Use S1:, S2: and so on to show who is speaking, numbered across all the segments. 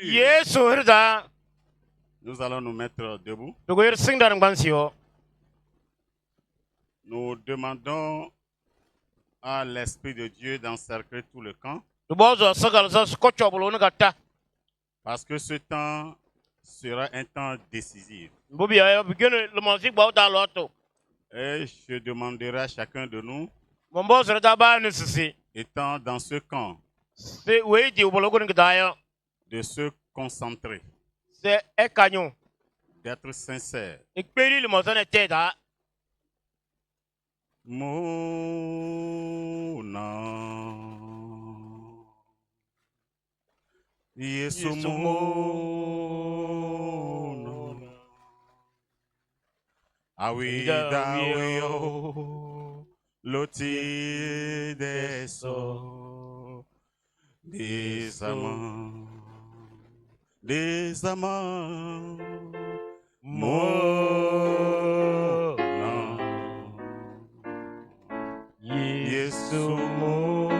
S1: Yesu herda.
S2: Nous allons nous mettre debout.
S1: Dogoyer singdar ngbansio.
S2: Nous demandons à l'Esprit de Dieu d'encercler tout le camp.
S1: Dubozo sagal sa skochobolo ngata.
S2: Parce que ce temps sera un temps décisif.
S1: Bobi ayo bigene le musique ba da loto.
S2: Et je demanderai à chacun de nous,
S1: Mombo serta ba ne sisi.
S2: étant dans ce camp,
S1: Se weidi ubologo ngdayo.
S2: de se concentrer,
S1: Se ekanyo.
S2: d'être sincère.
S1: Ikperi le mozane teda.
S2: Mona Yesu Mona Awida weo Loti deso Des amants Mona Yesu Mona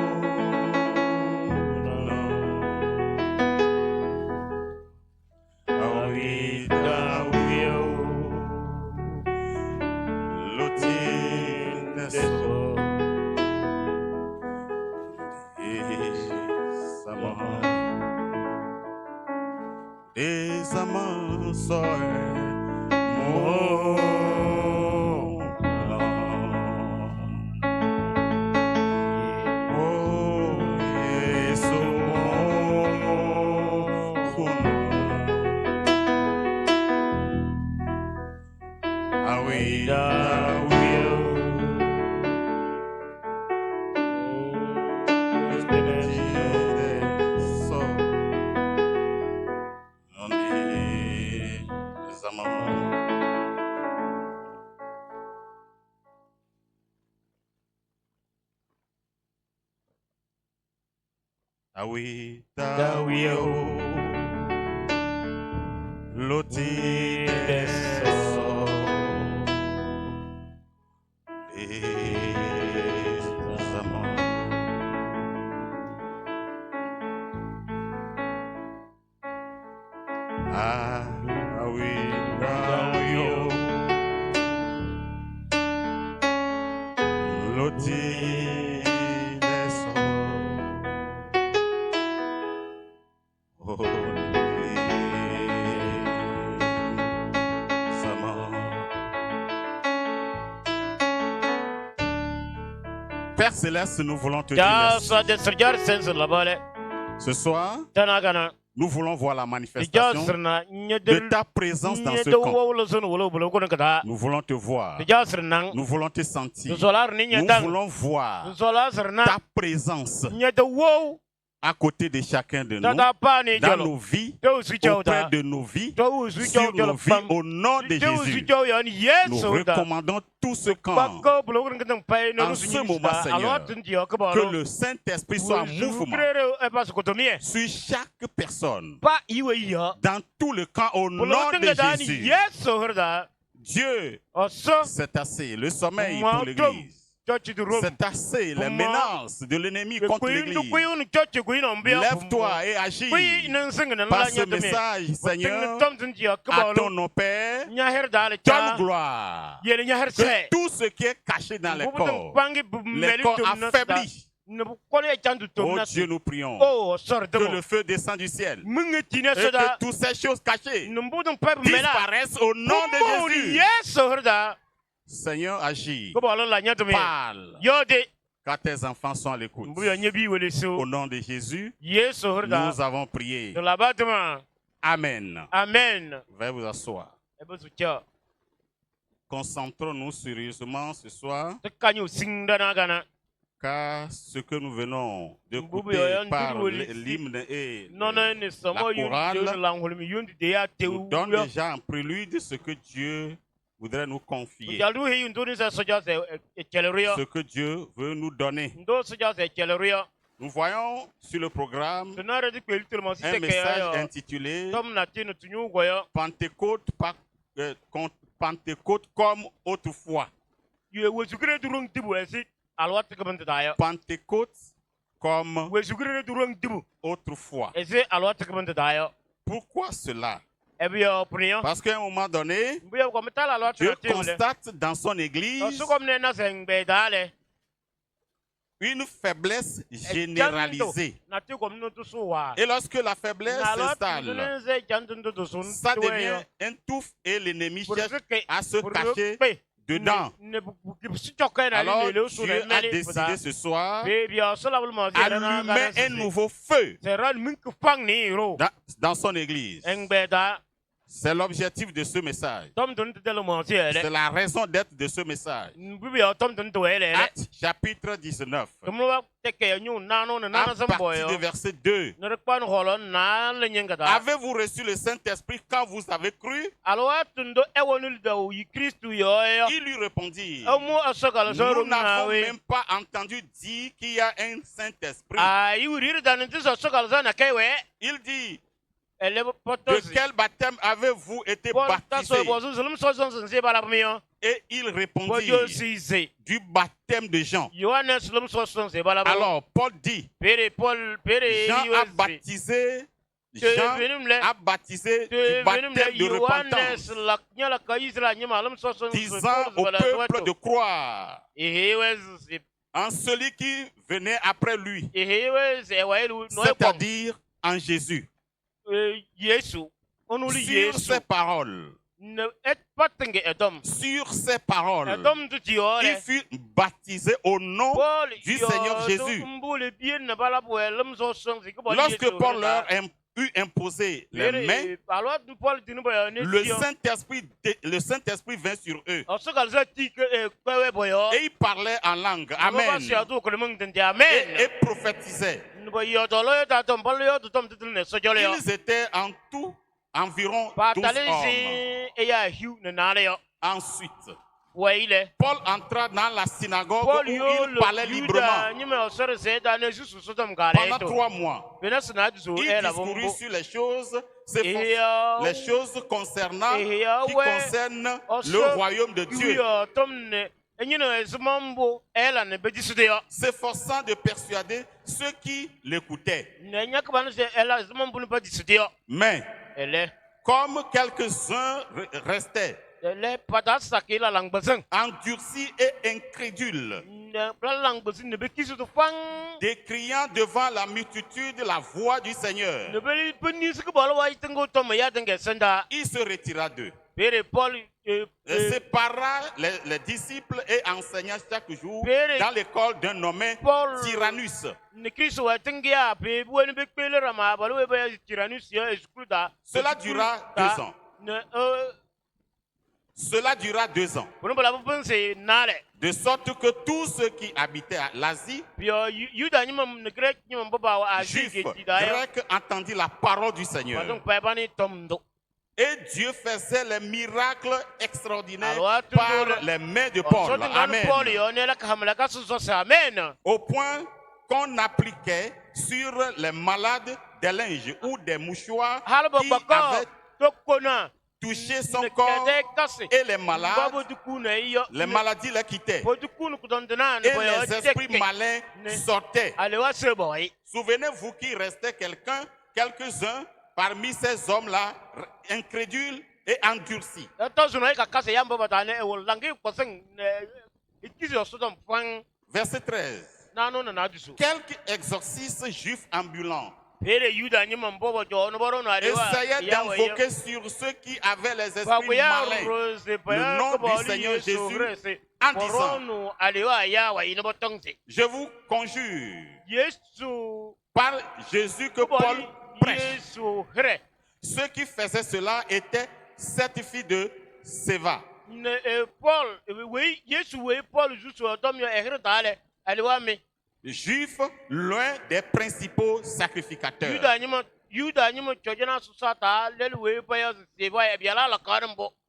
S2: Awida weo Loti deso Des amants soient Awi dawio loti deso les amants awi dawio loti Père Céleste, nous voulons te dire merci. Ce soir, nous voulons voir la manifestation de ta présence dans ce camp. Nous voulons te voir. Nous voulons te sentir. Nous voulons voir ta présence à côté de chacun de nous, dans nos vies, auprès de nos vies, sur nos vies, au nom de Jésus. Nous recommandons tout ce camp. En ce moment, Seigneur, que le Saint-Esprit soit en mouvement sur chaque personne, dans tout le camp, au nom de Jésus. Dieu, c'est assez le sommeil pour l'Église. C'est assez les menaces de l'ennemi contre l'Église. Lève-toi et agis par ce message, Seigneur, à ton nom, Père. Donne gloire. Que tout ce qui est caché dans les corps affaiblis. Oh Dieu, nous prions que le feu descende du ciel et que toutes ces choses cachées disparaissent au nom de Jésus. Seigneur, agis, parle, car tes enfants sont à l'écoute. Au nom de Jésus, nous avons prié. Amen.
S1: Amen.
S2: Veuillez vous asseoir. Concentrons-nous sérieusement ce soir, car ce que nous venons d'écouter par l'hymne et la chorale nous donne déjà en prélude ce que Dieu voudrait nous confier, ce que Dieu veut nous donner. Nous voyons sur le programme un message intitulé Pentecôte, Pentecôte comme autrefois. Pentecôte comme autrefois. Pourquoi cela?
S1: Eh bien,
S2: Parce qu'à un moment donné, Dieu constate dans son église une faiblesse généralisée. Et lorsque la faiblesse s'installe, ça devient un touffe et l'ennemi cherche à se cacher dedans. Alors Dieu a décidé ce soir d'allumer un nouveau feu dans son église. C'est l'objectif de ce message. C'est la raison d'être de ce message. Actes chapitre 19. À partir du verset 2. Avez-vous reçu le Saint-Esprit quand vous avez cru? Il lui répondit, nous n'avons même pas entendu dire qu'il y a un Saint-Esprit. Il dit, de quel baptême avez-vous été baptisé? Et il répondit, du baptême de Jean. Alors Paul dit, Jean a baptisé du baptême de repentance, disant au peuple de croire en celui qui venait après lui, c'est-à-dire en Jésus. Sur ces paroles, il fut baptisé au nom du Seigneur Jésus. Lorsque Paul leur eut imposé les mains, le Saint-Esprit vint sur eux. Et ils parlaient en langue. Amen. Et prophétisaient. Ils étaient en tout environ 12 hommes. Ensuite, Paul entra dans la synagogue où il parlait librement. Pendant 3 mois, il discourait sur les choses concernant le royaume de Dieu, s'efforçant de persuader ceux qui l'écoutaient. Mais comme quelques-uns restaient endurcis et incrédules, décriant devant la multitude la voix du Seigneur, il se retira d'eux. Sépara les disciples et enseigna chaque jour dans l'école d'un nommé Tyrannus. Cela dura 2 ans. Cela dura 2 ans. De sorte que tous ceux qui habitaient à l'Asie, juifs, grecs, entendirent la parole du Seigneur. Et Dieu faisait les miracles extraordinaires par les mains de Paul. Amen. Au point qu'on appliquait sur les malades des linges ou des mouchoirs qui avaient touché son corps, et les maladies les quittaient. Et les esprits malins sortaient. Souvenez-vous qu'il restait quelques-uns parmi ces hommes-là, incrédules et endurcis. Verset 13. Quelques exorcistes juifs ambulants essayaient d'invoquer sur ceux qui avaient les esprits malins le nom du Seigneur Jésus en disant, je vous conjure par Jésus que Paul prêche. Ceux qui faisaient cela étaient 7 filles de Séva. Juifs, l'un des principaux sacrificateurs.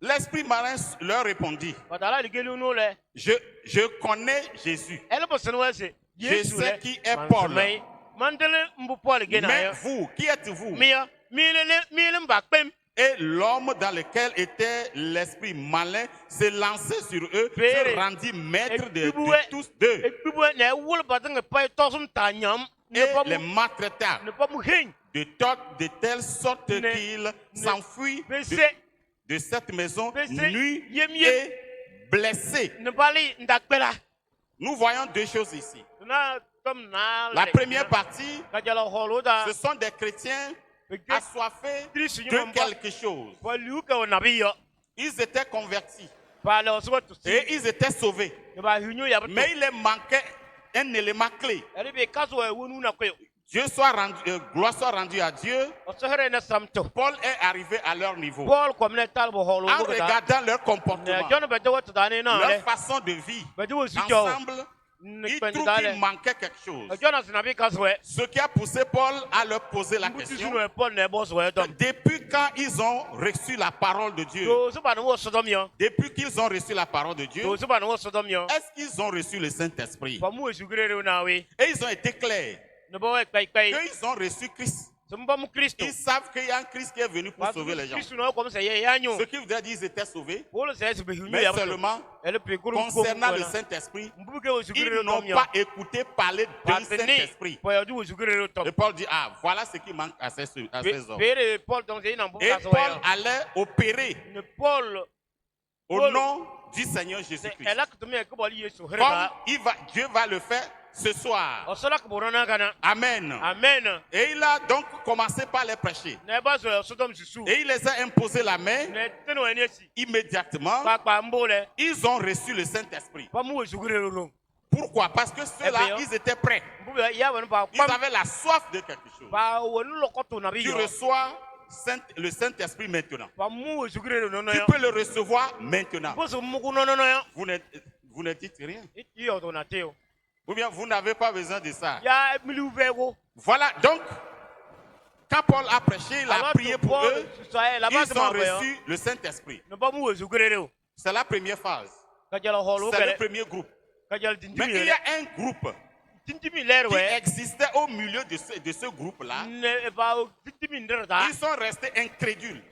S2: L'esprit malin leur répondit, je connais Jésus. Je sais qui est Paul. Mais vous, qui êtes-vous? Et l'homme dans lequel était l'esprit malin se lançait sur eux, se rendit maître de tous deux. Et les maltraita de de telle sorte qu'il s'enfuit de cette maison nu et blessé. Nous voyons deux choses ici. La première partie, ce sont des chrétiens assoiffés de quelque chose. Ils étaient convertis et ils étaient sauvés. Mais il leur manquait un élément clé. Gloire soit rendue à Dieu. Paul est arrivé à leur niveau. En regardant leur comportement, leur façon de vivre ensemble, il trouve qu'il manquait quelque chose. Ce qui a poussé Paul à leur poser la question, depuis quand ils ont reçu la parole de Dieu, depuis qu'ils ont reçu la parole de Dieu, est-ce qu'ils ont reçu le Saint-Esprit? Et ils ont été clairs qu'ils ont reçu Christ. Ils savent qu'il y a un Christ qui est venu pour sauver les gens. Ce qui voudrait dire qu'ils étaient sauvés, mais seulement concernant le Saint-Esprit, ils n'ont pas écouté parler du Saint-Esprit. Et Paul dit, voilà ce qui manque à ces hommes. Et Paul allait opérer au nom du Seigneur Jésus-Christ. Comme Dieu va le faire ce soir. Amen.
S1: Amen.
S2: Et il a donc commencé par les prêcher. Et il les a imposé la main. Immédiatement, ils ont reçu le Saint-Esprit. Pourquoi? Parce que ceux-là, ils étaient prêts. Ils avaient la soif de quelque chose. Tu reçois le Saint-Esprit maintenant. Tu peux le recevoir maintenant. Vous ne dites rien. Ou bien vous n'avez pas besoin de ça. Voilà, donc, quand Paul a prêché, il a prié pour eux, ils ont reçu le Saint-Esprit. C'est la première phase. C'est le premier groupe. Mais il y a un groupe qui existait au milieu de ce groupe-là. Ils sont restés incrédules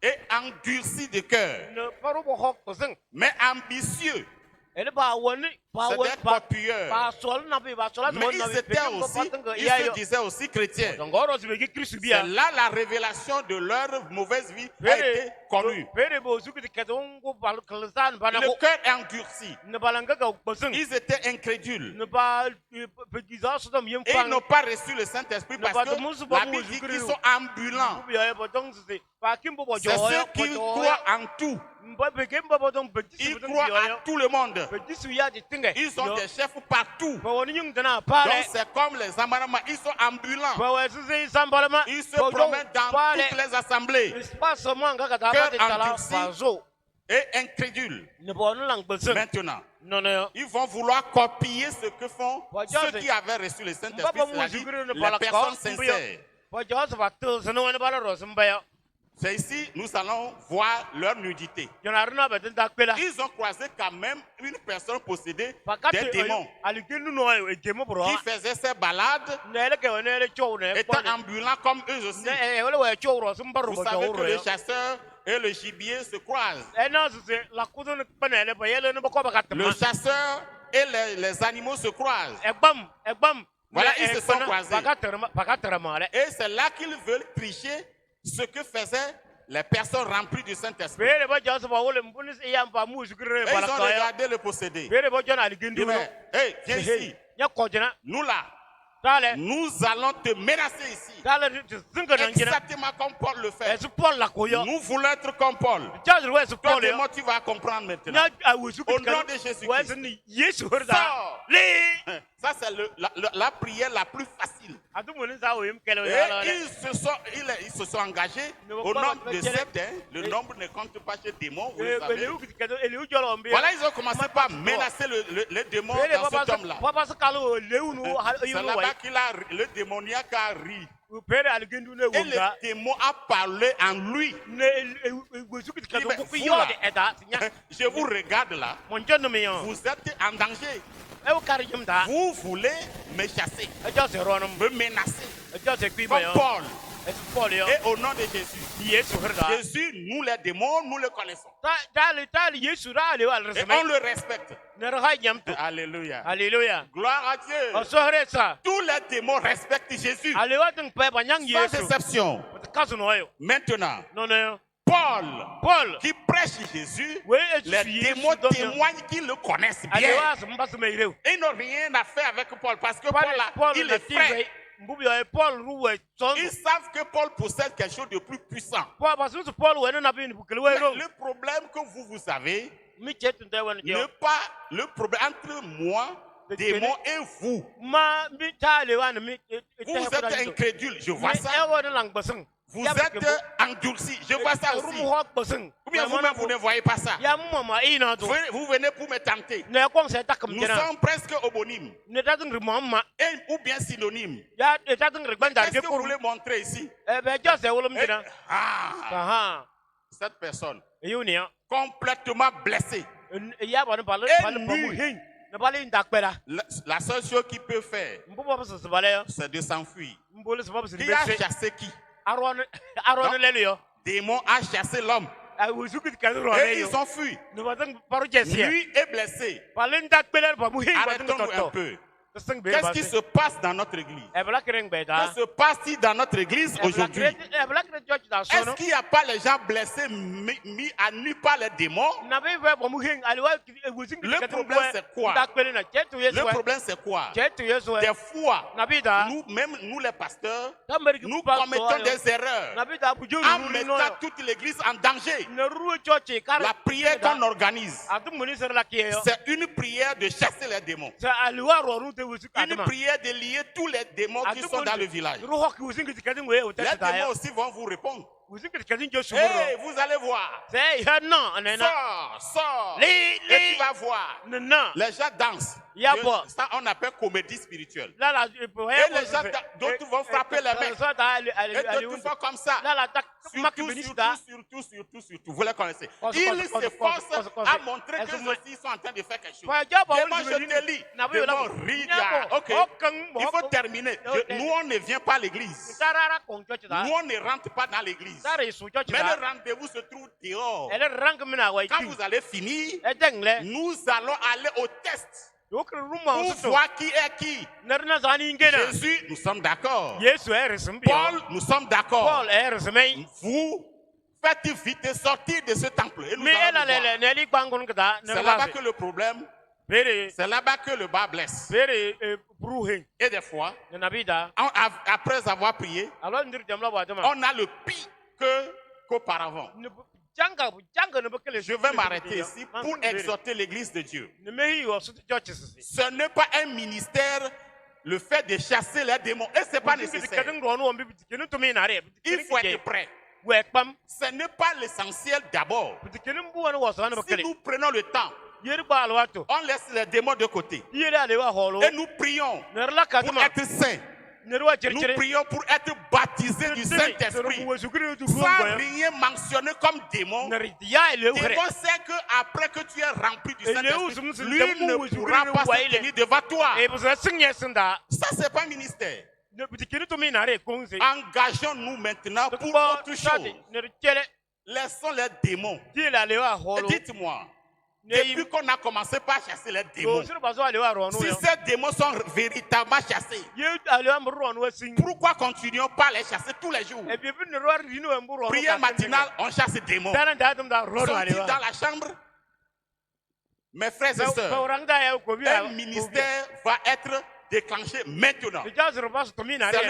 S2: et endurcis de cœur, mais ambitieux. C'est des copieurs. Mais ils étaient aussi, ils se disaient aussi chrétiens. C'est là la révélation de leur mauvaise vie a été connue. Le cœur est endurci. Ils étaient incrédules. Et ils n'ont pas reçu le Saint-Esprit parce que la Bible dit qu'ils sont ambulants. C'est ceux qui croient en tout. Ils croient à tout le monde. Ils ont des chefs partout. Donc c'est comme les Amarama. Ils sont ambulants. Ils se promènent dans toutes les assemblées. Cœur endurci et incrédule. Maintenant, ils vont vouloir copier ce que font ceux qui avaient reçu le Saint-Esprit, c'est-à-dire les personnes sincères. C'est ici, nous allons voir leur nudité. Ils ont croisé quand même une personne possédée des démons qui faisait ses balades, étant ambulant comme eux aussi. Vous savez que le chasseur et le gibier se croisent. Le chasseur et les animaux se croisent. Voilà, ils se sont croisés. Et c'est là qu'ils veulent tricher ce que faisaient les personnes remplies du Saint-Esprit. Et ils ont regardé le possédé. Ils disent, hey, viens ici. Nous là, nous allons te menacer ici. Exactement comme Paul le fait. Nous voulons être comme Paul. Toi, démon, tu vas comprendre maintenant. Au nom de Jésus-Christ. Ça, c'est la prière la plus facile. Et ils se sont engagés au nombre de 7. Le nombre ne compte pas chez démons. Vous le savez. Voilà, ils ont commencé par menacer le démon dans cet homme-là. C'est là-bas le démoniaque a ri. Et le démon a parlé en lui. Je vous regarde là. Vous êtes en danger. Vous voulez me chasser, me menacer. Comme Paul. Et au nom de Jésus, Jésus, nous les démons, nous le connaissons. Et on le respecte. Alléluia.
S1: Alléluia.
S2: Gloire à Dieu. Tous les démons respectent Jésus. Sans exception. Maintenant, Paul, qui prêche Jésus, les démons témoignent qu'ils le connaissent bien. Et ils n'ont rien à faire avec Paul parce que Paul, il est frère. Ils savent que Paul possède quelque chose de plus puissant. Le problème que vous savez, n'est pas le problème entre moi, démon, et vous. Vous êtes incrédule, je vois ça. Vous êtes endurci, je vois ça aussi. Ou bien vous-même, vous ne voyez pas ça. Vous venez pour me tenter. Nous sommes presque homonymes. Ou bien synonymes. Qu'est-ce que vous voulez montrer ici? Cette personne, complètement blessée. Et la seule chose qu'il peut faire, c'est de s'enfuir. Qui a chassé qui? Démon a chassé l'homme. Et ils ont fui. Lui est blessé. Arrêtons-nous un peu. Qu'est-ce qui se passe dans notre église? Qu'est-ce qui se passe dans notre église aujourd'hui? Est-ce qu'il n'y a pas les gens blessés mis à nu par les démons? Le problème c'est quoi? Le problème c'est quoi? Des fois, nous les pasteurs, nous commettons des erreurs en mettant toute l'église en danger. La prière qu'on organise, c'est une prière de chasser les démons. Une prière de lier tous les démons qui sont dans le village. Les démons aussi vont vous répondre. Hey, vous allez voir. Sors. Et tu vas voir. Les gens dansent. Ça, on appelle comédie spirituelle. Et les gens d'autres vont frapper les mains. Et d'autres font comme ça. Surtout. Vous les connaissez. Ils s'efforcent à montrer que ceux-ci sont en train de faire quelque chose. Démon, je te lis. Démon, ok. Il faut terminer. Nous, on ne vient pas à l'église. Nous, on ne rentre pas dans l'église. Mais le rendez-vous se trouve dehors. Quand vous allez finir, nous allons aller au test. Pour voir qui est qui. Jésus, nous sommes d'accord. Paul, nous sommes d'accord. Vous faites vite sortir de ce temple. Et nous allons voir. C'est là-bas que le problème, c'est là-bas que le bas blesse. Et des fois, après avoir prié, on a le pire qu'auparavant. Je vais m'arrêter ici pour exhorter l'église de Dieu. Ce n'est pas un ministère, le fait de chasser les démons. Et ce n'est pas nécessaire. Il faut être prêt. Ce n'est pas l'essentiel d'abord. Si nous prenons le temps, on laisse les démons de côté. Et nous prions pour être saints. Nous prions pour être baptisés du Saint-Esprit sans rien mentionner comme démon. Démon sait qu'après que tu es rempli du Saint-Esprit, lui ne pourra pas se tenir devant toi. Ça, c'est pas ministère. Engageons-nous maintenant pour autre chose. Laissons les démons. Et dites-moi, depuis qu'on a commencé par chasser les démons, si ces démons sont véritablement chassés, pourquoi continuons pas à les chasser tous les jours? Prière matinale, on chasse les démons. Sont-ils dans la chambre? Mes frères et sœurs, un ministère va être déclenché maintenant. C'est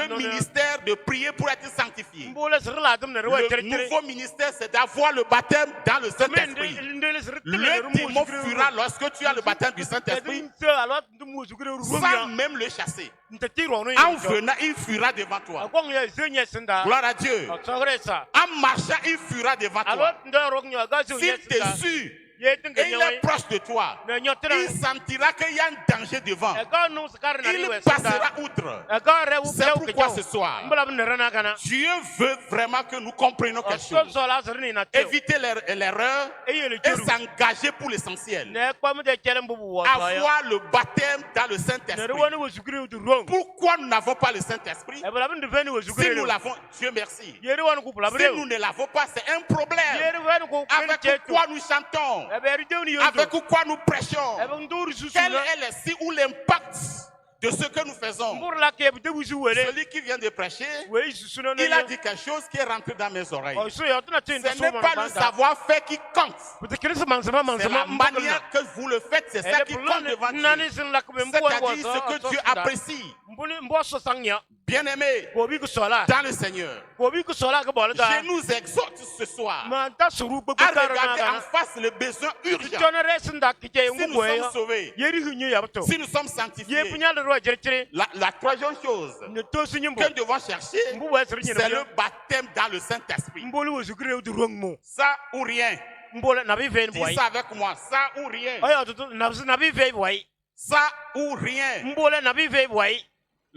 S2: le ministère de prier pour être sanctifié. Le nouveau ministère, c'est d'avoir le baptême dans le Saint-Esprit. Le démon fuira lorsque tu as le baptême du Saint-Esprit sans même le chasser. En venant, il fuira devant toi. Gloire à Dieu. En marchant, il fuira devant toi. S'il te suit, et il est proche de toi, il sentira qu'il y a un danger devant. Il passera outre. C'est pourquoi ce soir, Dieu veut vraiment que nous comprenions quelque chose. Éviter l'erreur et s'engager pour l'essentiel. Avoir le baptême dans le Saint-Esprit. Pourquoi nous n'avons pas le Saint-Esprit? Si nous l'avons, Dieu merci. Si nous ne l'avons pas, c'est un problème. Avec quoi nous chantons? Avec quoi nous prêchons? Quel est le signe ou l'impact de ce que nous faisons? Celui qui vient de prêcher, il a dit quelque chose qui est rentré dans mes oreilles. Ce n'est pas le savoir-faire qui compte. C'est la manière que vous le faites, c'est ça qui compte devant Dieu. C'est-à-dire ce que Dieu apprécie. Bien-aimés dans le Seigneur, je nous exhorte ce soir à regarder en face le besoin urgent. Si nous sommes sauvés, si nous sommes sanctifiés, la troisième chose que nous devons chercher, c'est le baptême dans le Saint-Esprit. Ça ou rien. Dis ça avec moi, ça ou rien. Ça ou rien.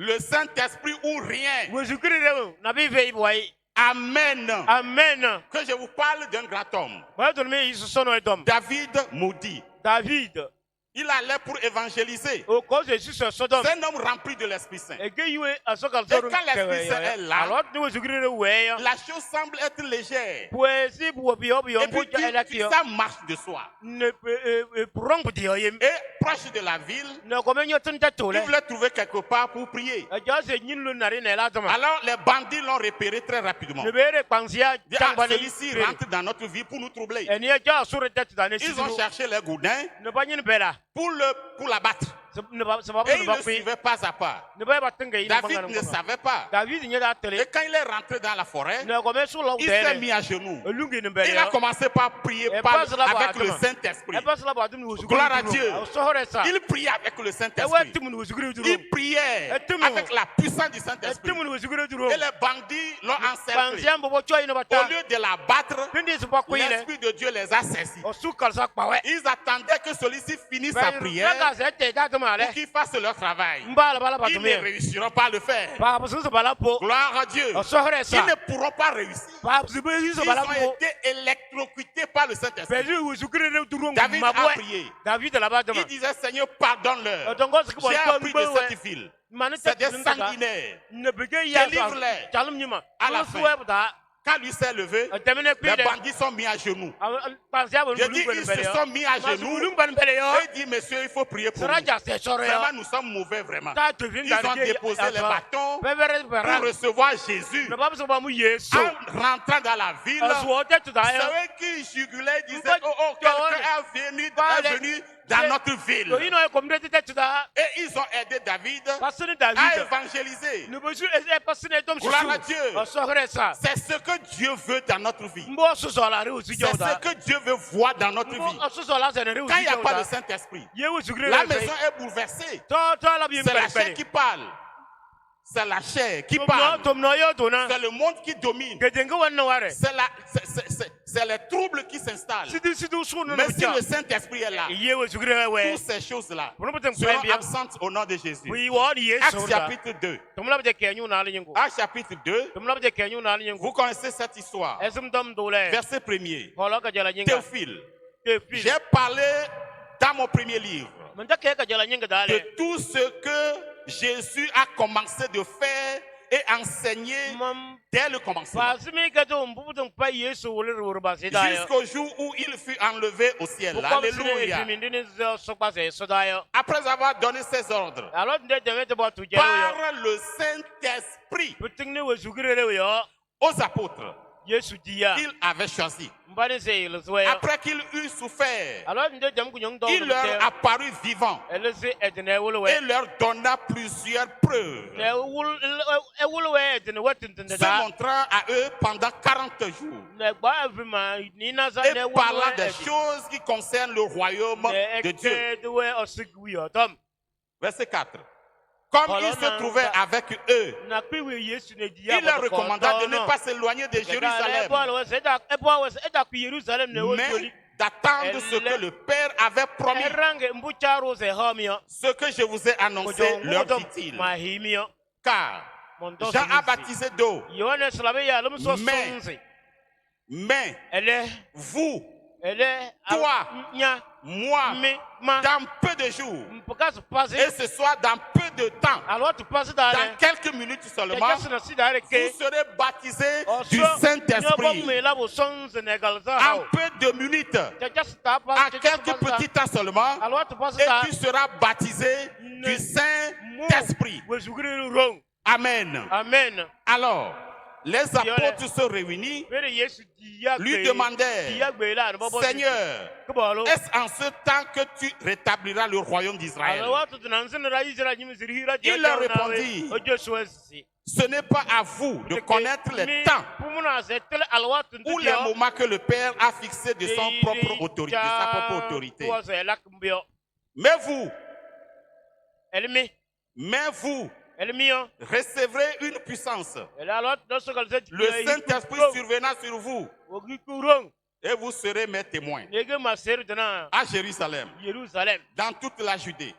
S2: Le Saint-Esprit ou rien. Amen.
S1: Amen.
S2: Que je vous parle d'un grand homme. David maudit. Il allait pour évangéliser. C'est un homme rempli de l'Esprit Saint. Et quand l'Esprit Saint est là, la chose semble être légère. Et puis ça marche de soi. Et proche de la ville, il voulait trouver quelque part pour prier. Alors les bandits l'ont repéré très rapidement. Celui-ci rentre dans notre vie pour nous troubler. Ils ont cherché les gourdins pour l'abattre. Et il ne suivait pas à pas. David ne savait pas. Et quand il est rentré dans la forêt, il s'est mis à genoux. Il a commencé par prier avec le Saint-Esprit. Gloire à Dieu. Il priait avec le Saint-Esprit. Il priait avec la puissance du Saint-Esprit. Et les bandits l'ont encerclé. Au lieu de l'abattre, l'Esprit de Dieu les a saisis. Ils attendaient que celui-ci finisse sa prière pour qu'ils fassent leur travail. Ils ne réussiront pas à le faire. Gloire à Dieu. Ils ne pourront pas réussir. Ils ont été électrocutés par le Saint-Esprit. David a prié. Il disait, Seigneur, pardonne-leur. J'ai appris de cette ville. C'est des sanguinaires. Délivre-les. À la fin, quand lui s'est levé, les bandits sont mis à genoux. Je dis, ils se sont mis à genoux. Et il dit, monsieur, il faut prier pour nous. Vraiment, nous sommes mauvais, vraiment. Ils ont déposé les bâtons pour recevoir Jésus. En rentrant dans la ville, ceux qui jugulaient disaient, oh, quelqu'un est venu dans notre ville. Et ils ont aidé David à évangéliser. Gloire à Dieu. C'est ce que Dieu veut dans notre vie. C'est ce que Dieu veut voir dans notre vie. Quand il n'y a pas de Saint-Esprit, la maison est bouleversée. C'est la chair qui parle. C'est la chair qui parle. C'est le monde qui domine. C'est les troubles qui s'installent. Mais si le Saint-Esprit est là, toutes ces choses-là seront absentes au nom de Jésus. Actes chapitre 2. Actes chapitre 2. Vous connaissez cette histoire. Verset 1er. Théophile. J'ai parlé dans mon premier livre de tout ce que Jésus a commencé de faire et enseigner dès le commencement. Jusqu'au jour où il fut enlevé au ciel. Alléluia. Après avoir donné ses ordres par le Saint-Esprit aux apôtres qu'il avait choisis. Après qu'il eut souffert, il leur apparut vivant et leur donna plusieurs preuves, se montrant à eux pendant 40 jours et parlant des choses qui concernent le royaume de Dieu. Verset 4. Comme il se trouvait avec eux, il leur recommanda de ne pas s'éloigner de Jérusalem, mais d'attendre ce que le Père avait promis. Ce que je vous ai annoncé, leur dit-il. Car Jean a baptisé d'eau. Mais vous, toi, moi, dans peu de jours, et ce soir dans peu de temps, dans quelques minutes seulement, vous serez baptisés du Saint-Esprit. En peu de minutes, en quelques petits temps seulement, et tu seras baptisé du Saint-Esprit. Amen.
S1: Amen.
S2: Alors, les apôtres se réunis, lui demandèrent, Seigneur, est-ce en ce temps que tu rétabliras le royaume d'Israël? Il leur répondit, ce n'est pas à vous de connaître les temps ou les moments que le Père a fixés de sa propre autorité. Mais vous, recevrez une puissance. Le Saint-Esprit surviendra sur vous. Et vous serez mes témoins. À Jérusalem, dans toute la Judée,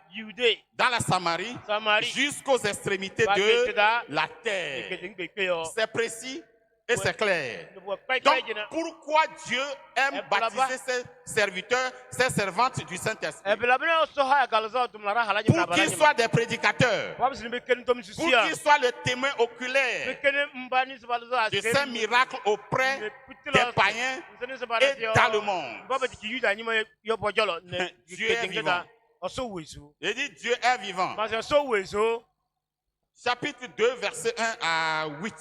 S2: dans la Samarie, jusqu'aux extrémités de la terre. C'est précis et c'est clair. Donc, pourquoi Dieu aime baptiser ses serviteurs, ses servantes du Saint-Esprit? Pour qu'ils soient des prédicateurs, pour qu'ils soient les témoins oculaires de ces miracles auprès des païens et dans le monde. Dieu est vivant. Il dit Dieu est vivant. Chapitre 2, verset 1 à 8.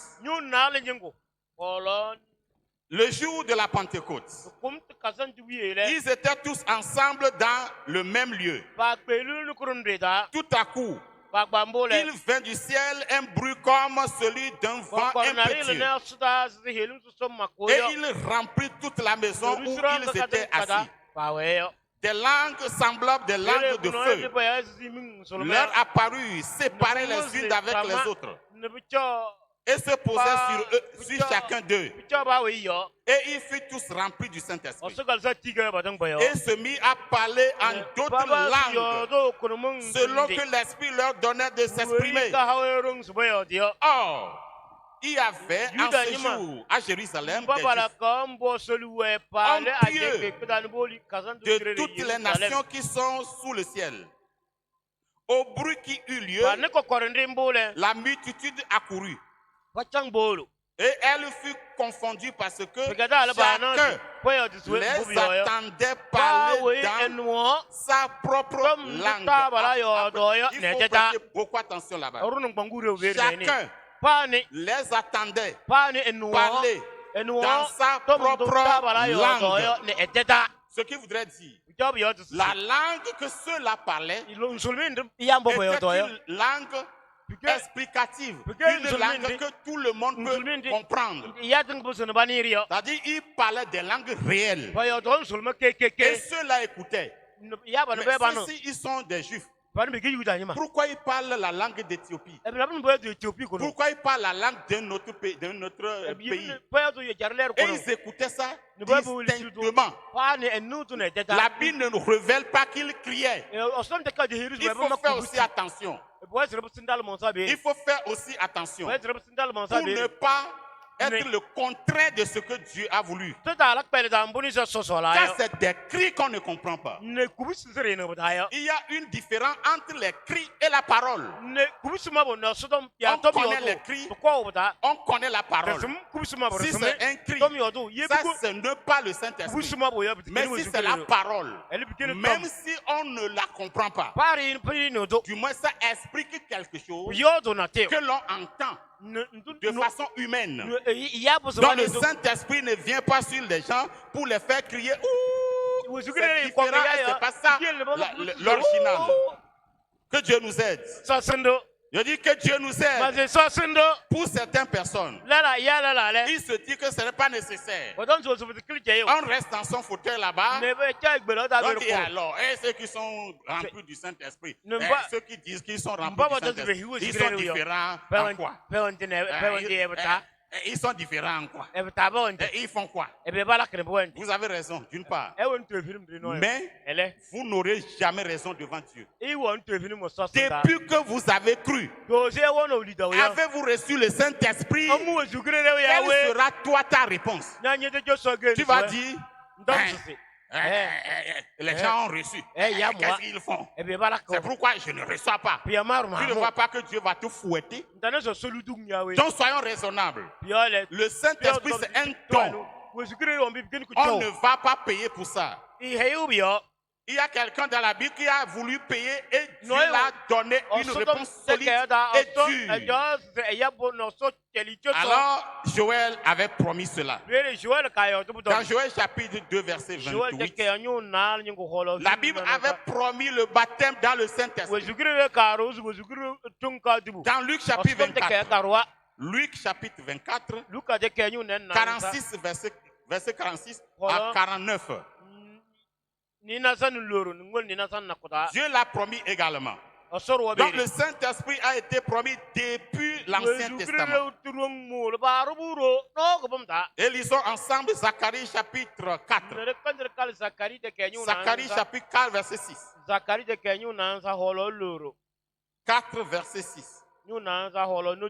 S2: Le jour de la Pentecôte, ils étaient tous ensemble dans le même lieu. Tout à coup, il vint du ciel un bruit comme celui d'un vent impétueux. Et il remplit toute la maison où ils étaient assis. Des langues semblables des langues de feu leur apparurent, séparées les unes d'avec les autres, et se posaient sur eux, sur chacun d'eux. Et ils furent tous remplis du Saint-Esprit. Et se mit à parler en d'autres langues, selon que l'Esprit leur donnait de s'exprimer. Or, il y avait en ce jour à Jérusalem des Juifs de toutes les nations qui sont sous le ciel. Au bruit qui eut lieu, la multitude accourut. Et elle fut confondue parce que chacun les attendait parler dans sa propre langue. Il faut prêter beaucoup attention là-bas. Chacun les attendait parler dans sa propre langue. Ce qui voudrait dire, la langue que ceux-là parlaient était une langue explicative, une langue que tout le monde peut comprendre. C'est-à-dire, ils parlaient des langues réelles. Et ceux-là écoutaient. Mais si ils sont des Juifs, pourquoi ils parlent la langue d'Éthiopie? Pourquoi ils parlent la langue d'un autre pays? Et ils écoutaient ça distinctement. La Bible ne nous révèle pas qu'ils criaient. Il faut faire aussi attention. Il faut faire aussi attention pour ne pas être le contraire de ce que Dieu a voulu. Car c'est des cris qu'on ne comprend pas. Il y a une différence entre les cris et la parole. On connaît les cris, on connaît la parole. Si c'est un cri, ça ce n'est pas le Saint-Esprit. Mais si c'est la parole, même si on ne la comprend pas, du moins ça explique quelque chose que l'on entend de façon humaine. Donc le Saint-Esprit ne vient pas sur les gens pour les faire crier. C'est différent et c'est pas ça l'original. Que Dieu nous aide. Je dis que Dieu nous aide. Pour certaines personnes, il se dit que ce n'est pas nécessaire. On reste dans son fauteuil là-bas. Donc, et alors, et ceux qui sont remplis du Saint-Esprit, ceux qui disent qu'ils sont remplis du Saint-Esprit, ils sont différents en quoi? Ils sont différents, quoi. Et ils font quoi? Vous avez raison, d'une part. Mais vous n'aurez jamais raison devant Dieu. Depuis que vous avez cru, avez-vous reçu le Saint-Esprit? Quelle sera toi ta réponse? Tu vas dire, les gens ont reçu. Qu'est-ce qu'ils font? C'est pourquoi je ne reçois pas. Tu ne vois pas que Dieu va te fouetter? Donc soyons raisonnables. Le Saint-Esprit, c'est un don. On ne va pas payer pour ça. Il y a quelqu'un dans la Bible qui a voulu payer et Dieu l'a donné une réponse solide et dure. Alors, Joël avait promis cela. Dans Joël chapitre 2, verset 28, la Bible avait promis le baptême dans le Saint-Esprit. Dans Luc chapitre 24, Luc chapitre 24, 46, verset 46 à 49. Dieu l'a promis également. Donc le Saint-Esprit a été promis depuis l'Ancien Testament. Et lisons ensemble Zacharie chapitre 4. Zacharie chapitre 4 verset 6. 4 verset 6.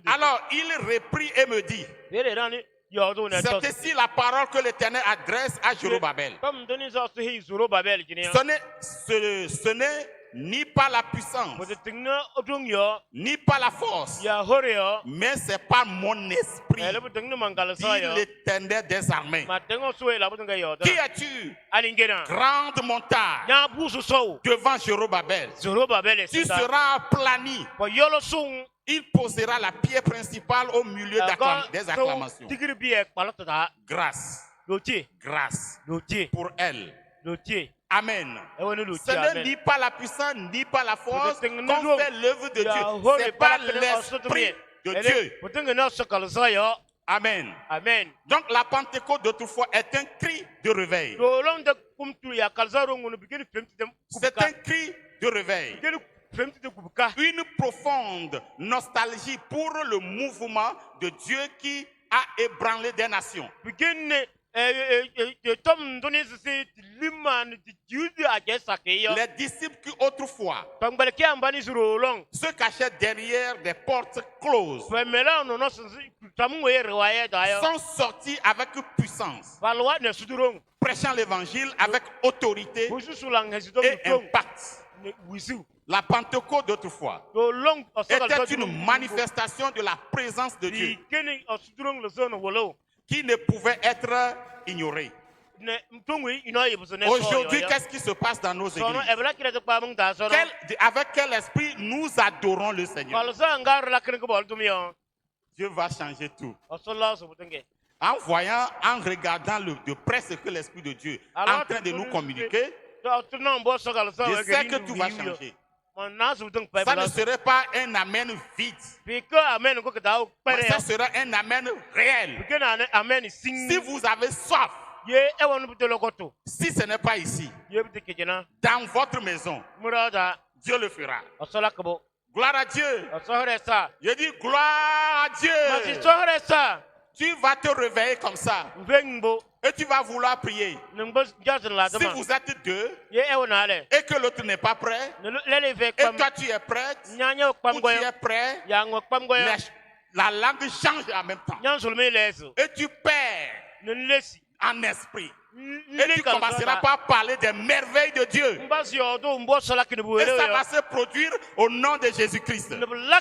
S2: Alors il reprit et me dit, c'est ici la parole que l'Éternel adresse à Zorobabel. Ce n'est ni par la puissance, ni par la force, mais c'est par mon esprit, dit l'Éternel des armées. Qui es-tu, grande montagne, devant Zorobabel? Tu seras aplani. Il posera la pierre principale au milieu des acclamations. Grâce. Grâce pour elle. Amen. Ce n'est ni par la puissance, ni par la force qu'on fait l'œuvre de Dieu. C'est par l'Esprit de Dieu. Amen. Amen. Donc la Pentecôte d'autrefois est un cri de réveil. C'est un cri de réveil. Une profonde nostalgie pour le mouvement de Dieu qui a ébranlé des nations. Les disciples qui autrefois se cachaient derrière des portes closes sont sortis avec puissance, prêchant l'évangile avec autorité et impact. La Pentecôte d'autrefois était une manifestation de la présence de Dieu qui ne pouvait être ignorée. Aujourd'hui, qu'est-ce qui se passe dans nos églises? Avec quel esprit nous adorons le Seigneur? Dieu va changer tout. En voyant, en regardant de près ce que l'Esprit de Dieu est en train de nous communiquer, je sais que tout va changer. Ça ne serait pas un amen vide, mais ça sera un amen réel. Si vous avez soif, si ce n'est pas ici, dans votre maison, Dieu le fera. Gloire à Dieu. Je dis gloire à Dieu. Tu vas te réveiller comme ça. Et tu vas vouloir prier. Si vous êtes deux et que l'autre n'est pas prêt, et toi tu es prête, ou tu es prêt, la langue change en même temps. Et tu perds en esprit. Et tu commenceras par parler des merveilles de Dieu. Et ça va se produire au nom de Jésus-Christ.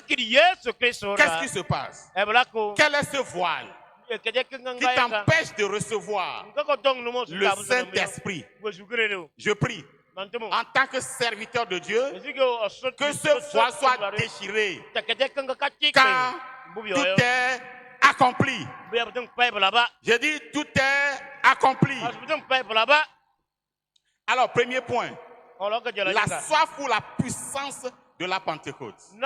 S2: Qu'est-ce qui se passe? Quel est ce voile qui t'empêche de recevoir le Saint-Esprit? Je prie, en tant que serviteur de Dieu, que ce voile soit déchiré quand tout est accompli. Je dis tout est accompli. Alors, premier point, la soif pour la puissance de la Pentecôte. Je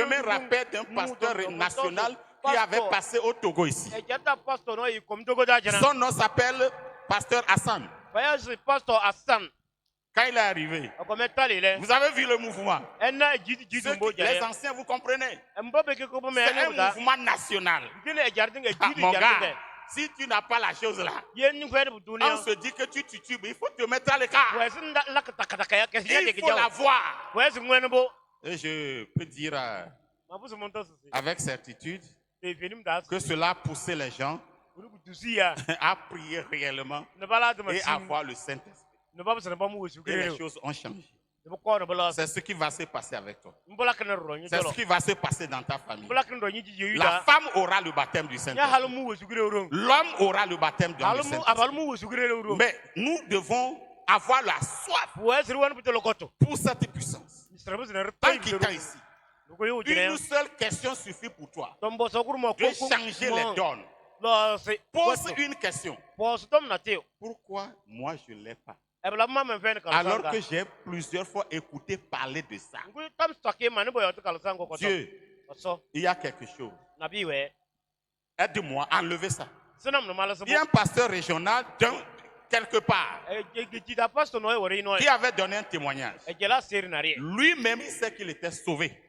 S2: me rappelle d'un pasteur national qui avait passé au Togo ici. Son nom s'appelle Pasteur Hassan. Quand Quand il est arrivé, vous avez vu le mouvement. Les anciens, vous comprenez? C'est un mouvement national. Mon gars, si tu n'as pas la chose là, on se dit que tu titubes, il faut te mettre à l'écart. Il faut la voir. Et je peux dire avec certitude que cela a poussé les gens à prier réellement et à voir le Saint-Esprit. Et les choses ont changé. C'est ce qui va se passer avec toi. C'est ce qui va se passer dans ta famille. La femme aura le baptême du Saint-Esprit. L'homme aura le baptême du Saint-Esprit. Mais nous devons avoir la soif pour cette puissance. En quittant ici, une seule question suffit pour toi de changer les donnes. Pose une question. Pourquoi moi je ne l'ai pas? Alors que j'ai plusieurs fois écouté parler de ça. Dieu, il y a quelque chose. Aide-moi à enlever ça. Il y a un pasteur régional quelque part qui avait donné un témoignage. Lui-même, il sait qu'il était sauvé.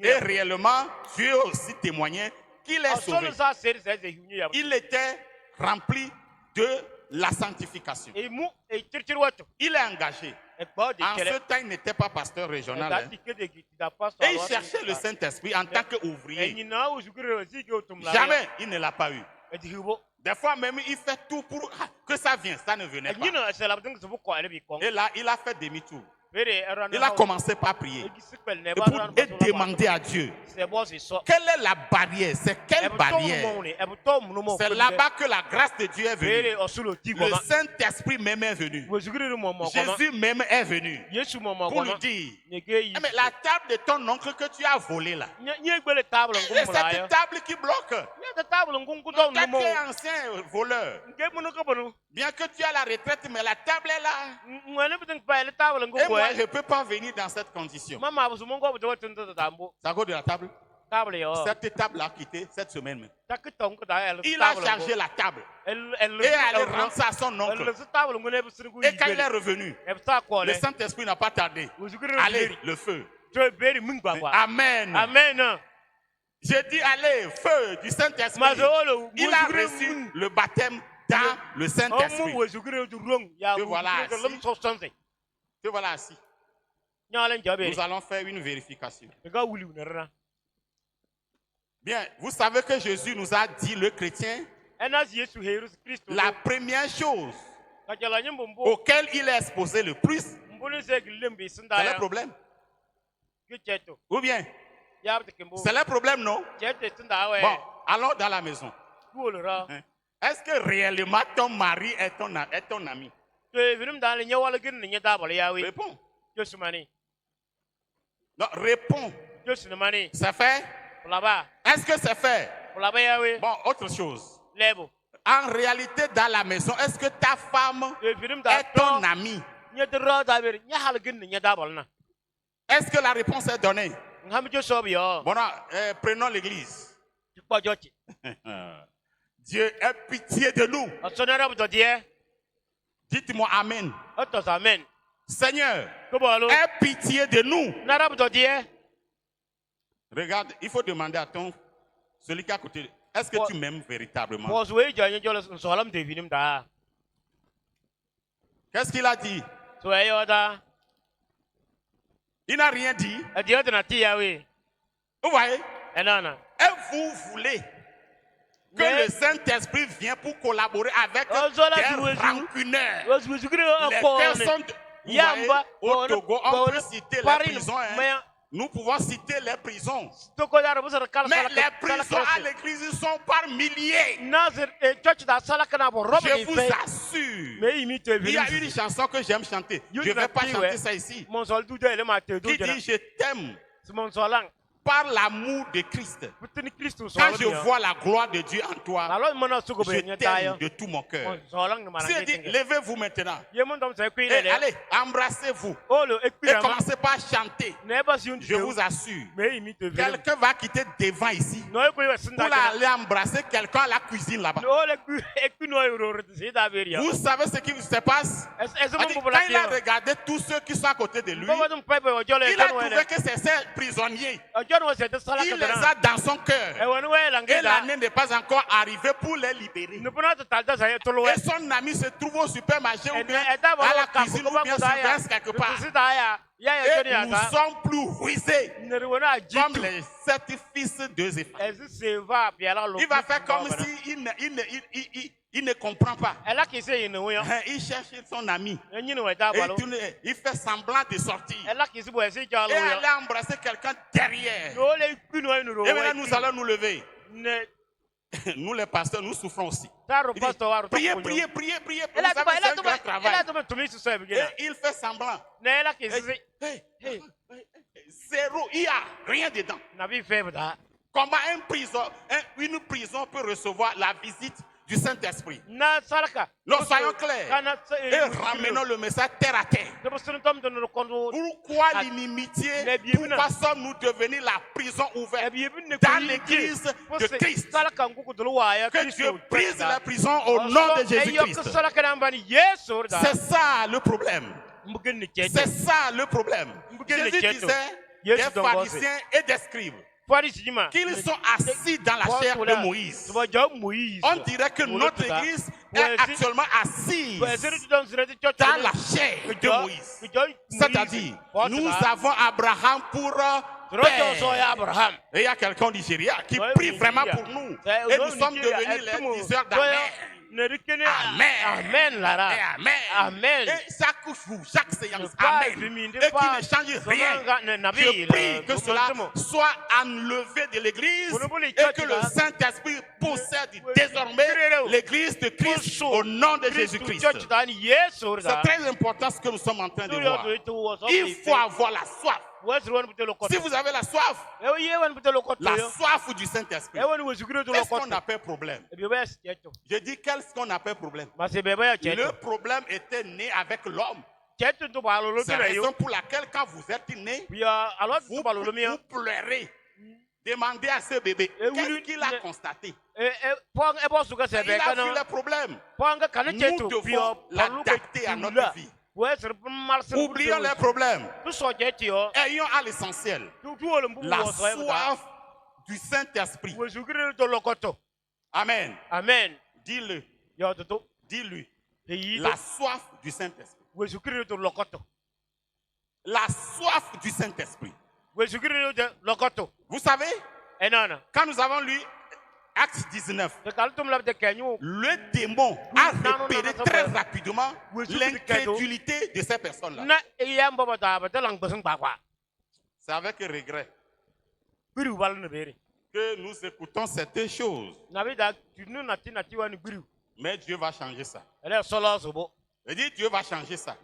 S2: Et réellement, Dieu aussi témoignait qu'il est sauvé. Il était rempli de la sanctification. Il est engagé. En ce temps, il n'était pas pasteur régional. Et il cherchait le Saint-Esprit en tant qu'ouvrier. Jamais il ne l'a pas eu. Des fois même, il fait tout pour que ça vienne. Ça ne venait pas. Et là, il a fait demi-tour. Il a commencé par prier et demander à Dieu quelle est la barrière, c'est quelle barrière. C'est là-bas que la grâce de Dieu est venue. Le Saint-Esprit même est venu. Jésus même est venu pour nous dire mais la table de ton oncle que tu as volée là, c'est cette table qui bloque. Toi qui es ancien voleur, bien que tu as la retraite, mais la table est là. Et moi, je ne peux pas venir dans cette condition. C'est à cause de la table. Cette table a quitté cette semaine même. Il a chargé la table et allé rendre ça à son oncle. Et quand il est revenu, le Saint-Esprit n'a pas tardé. Allez, le feu. Amen. Amen. J'ai dit, allez, feu du Saint-Esprit. Il a reçu le baptême dans le Saint-Esprit. Te voilà assis. Te voilà assis. Nous allons faire une vérification. Bien, vous savez que Jésus nous a dit, le chrétien, la première chose auquel il est exposé le plus, c'est le problème. Ou bien, c'est le problème, non? Bon, allons dans la maison. Est-ce que réellement ton mari est ton ami? Réponds. Non, réponds. C'est fait? Est-ce que c'est fait? Bon, autre chose. En réalité, dans la maison, est-ce que ta femme est ton amie? Est-ce que la réponse est donnée? Bon, prenons l'église. Dieu ait pitié de nous. Dites-moi Amen. Seigneur, aie pitié de nous. Regarde, il faut demander à celui qui est à côté, est-ce que tu m'aimes véritablement? Qu'est-ce qu'il a dit? Il n'a rien dit. Vous voyez? Et vous voulez que le Saint-Esprit vienne pour collaborer avec des rancuneurs. Les personnes, vous voyez, au Togo, on peut citer les prisons. Nous pouvons citer les prisons. Mais les prisons à l'église sont par milliers. Je vous assure. Il y a une chanson que j'aime chanter. Je ne vais pas chanter ça ici. Qui dit je t'aime par l'amour de Christ, quand je vois la gloire de Dieu en toi, je t'aime de tout mon cœur. Si elle dit, levez-vous maintenant. Et allez, embrassez-vous. Et commencez pas à chanter. Je vous assure, quelqu'un va quitter devant ici pour aller embrasser quelqu'un à la cuisine là-bas. Vous savez ce qui se passe? Quand il a regardé tous ceux qui sont à côté de lui, il a trouvé que c'est ces prisonniers. Il les a dans son cœur. Et l'année n'est pas encore arrivée pour les libérer. Et son ami se trouve au supermarché ou bien à la cuisine ou bien sur place quelque part. Et nous sommes plus ruisés comme les 7 fils de Zépha. Il va faire comme si il ne comprend pas. Il cherche son ami. Et il fait semblant de sortir. Et aller embrasser quelqu'un derrière. Et maintenant nous allons nous lever. Nous les pasteurs, nous souffrons aussi. Priez. Vous savez, c'est un grand travail. Et il fait semblant. Zéro, il n'y a rien dedans. Comment une prison peut recevoir la visite du Saint-Esprit? Nous soyons clairs et ramenons le message terre à terre. Pourquoi l'inimitié? Pourquoi sommes-nous devenus la prison ouverte dans l'église de Christ? Que Dieu brise la prison au nom de Jésus-Christ. C'est ça le problème. C'est ça le problème. Jésus disait des pharisiens et des scribes qu'ils sont assis dans la chair de Moïse. On dirait que notre église est actuellement assise dans la chair de Moïse. C'est-à-dire, nous avons Abraham pour père. Et il y a quelqu'un au Nigeria qui prie vraiment pour nous. Et nous sommes devenus les diseurs d'Amen. Amen. Amen. Et chaque jour, chaque séance, Amen. Et qui ne change rien. Je prie que cela soit enlevé de l'église et que le Saint-Esprit possède désormais l'église de Christ au nom de Jésus-Christ. C'est très important ce que nous sommes en train de voir. Il faut avoir la soif. Si vous avez la soif du Saint-Esprit, qu'est-ce qu'on appelle problème? Je dis qu'est-ce qu'on appelle problème? Le problème était né avec l'homme. C'est la raison pour laquelle quand vous êtes né, vous pleurez. Demandez à ce bébé, qu'est-ce qu'il a constaté? Il a vu le problème. Nous devons l'adapter à notre vie. Oublions les problèmes. Ayons à l'essentiel la soif du Saint-Esprit. Amen. Dis-le. Dis-lui. La soif du Saint-Esprit. La soif du Saint-Esprit. Vous savez, quand nous avons lu Acte 19, le démon a repéré très rapidement l'incrédulité de ces personnes-là. C'est avec regret que nous écoutons cette chose. Mais Dieu va changer ça. Je dis Dieu va changer ça.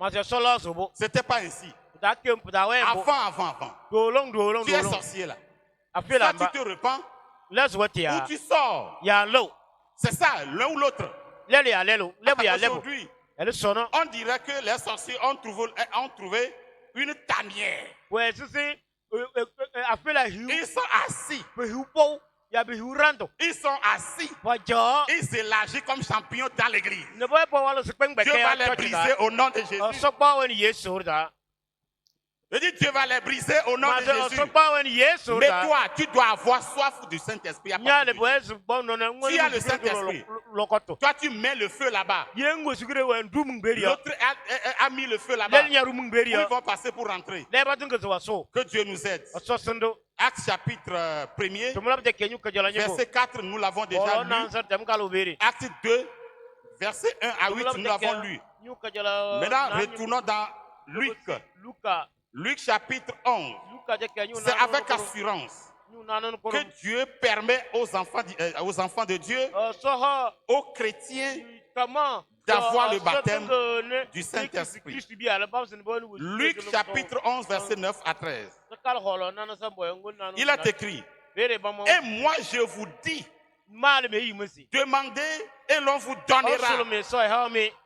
S2: C'était pas ainsi. Avant. Tu es sorcier là. Soit tu te repens, ou tu sors. C'est ça, l'un ou l'autre. Aujourd'hui, on dirait que les sorciers ont trouvé une tanière. Ils sont assis. Ils sont assis. Ils s'élargissent comme champignons dans l'église. Dieu va les briser au nom de Jésus. Je dis Dieu va les briser au nom de Jésus. Mais toi, tu dois avoir soif du Saint-Esprit. Tu as le Saint-Esprit. Toi, tu mets le feu là-bas. L'autre a mis le feu là-bas. Ils vont passer pour rentrer. Que Dieu nous aide. Acte chapitre 1er, verset 4, nous l'avons déjà lu. Acte 2, verset 1 à 8, nous l'avons lu. Maintenant, retournons dans Luc. Luc chapitre 11. C'est avec assurance que Dieu permet aux enfants de Dieu, aux chrétiens, d'avoir le baptême du Saint-Esprit. Luc chapitre 11, verset 9 à 13. Il a écrit, et moi je vous dis, demandez et l'on vous donnera.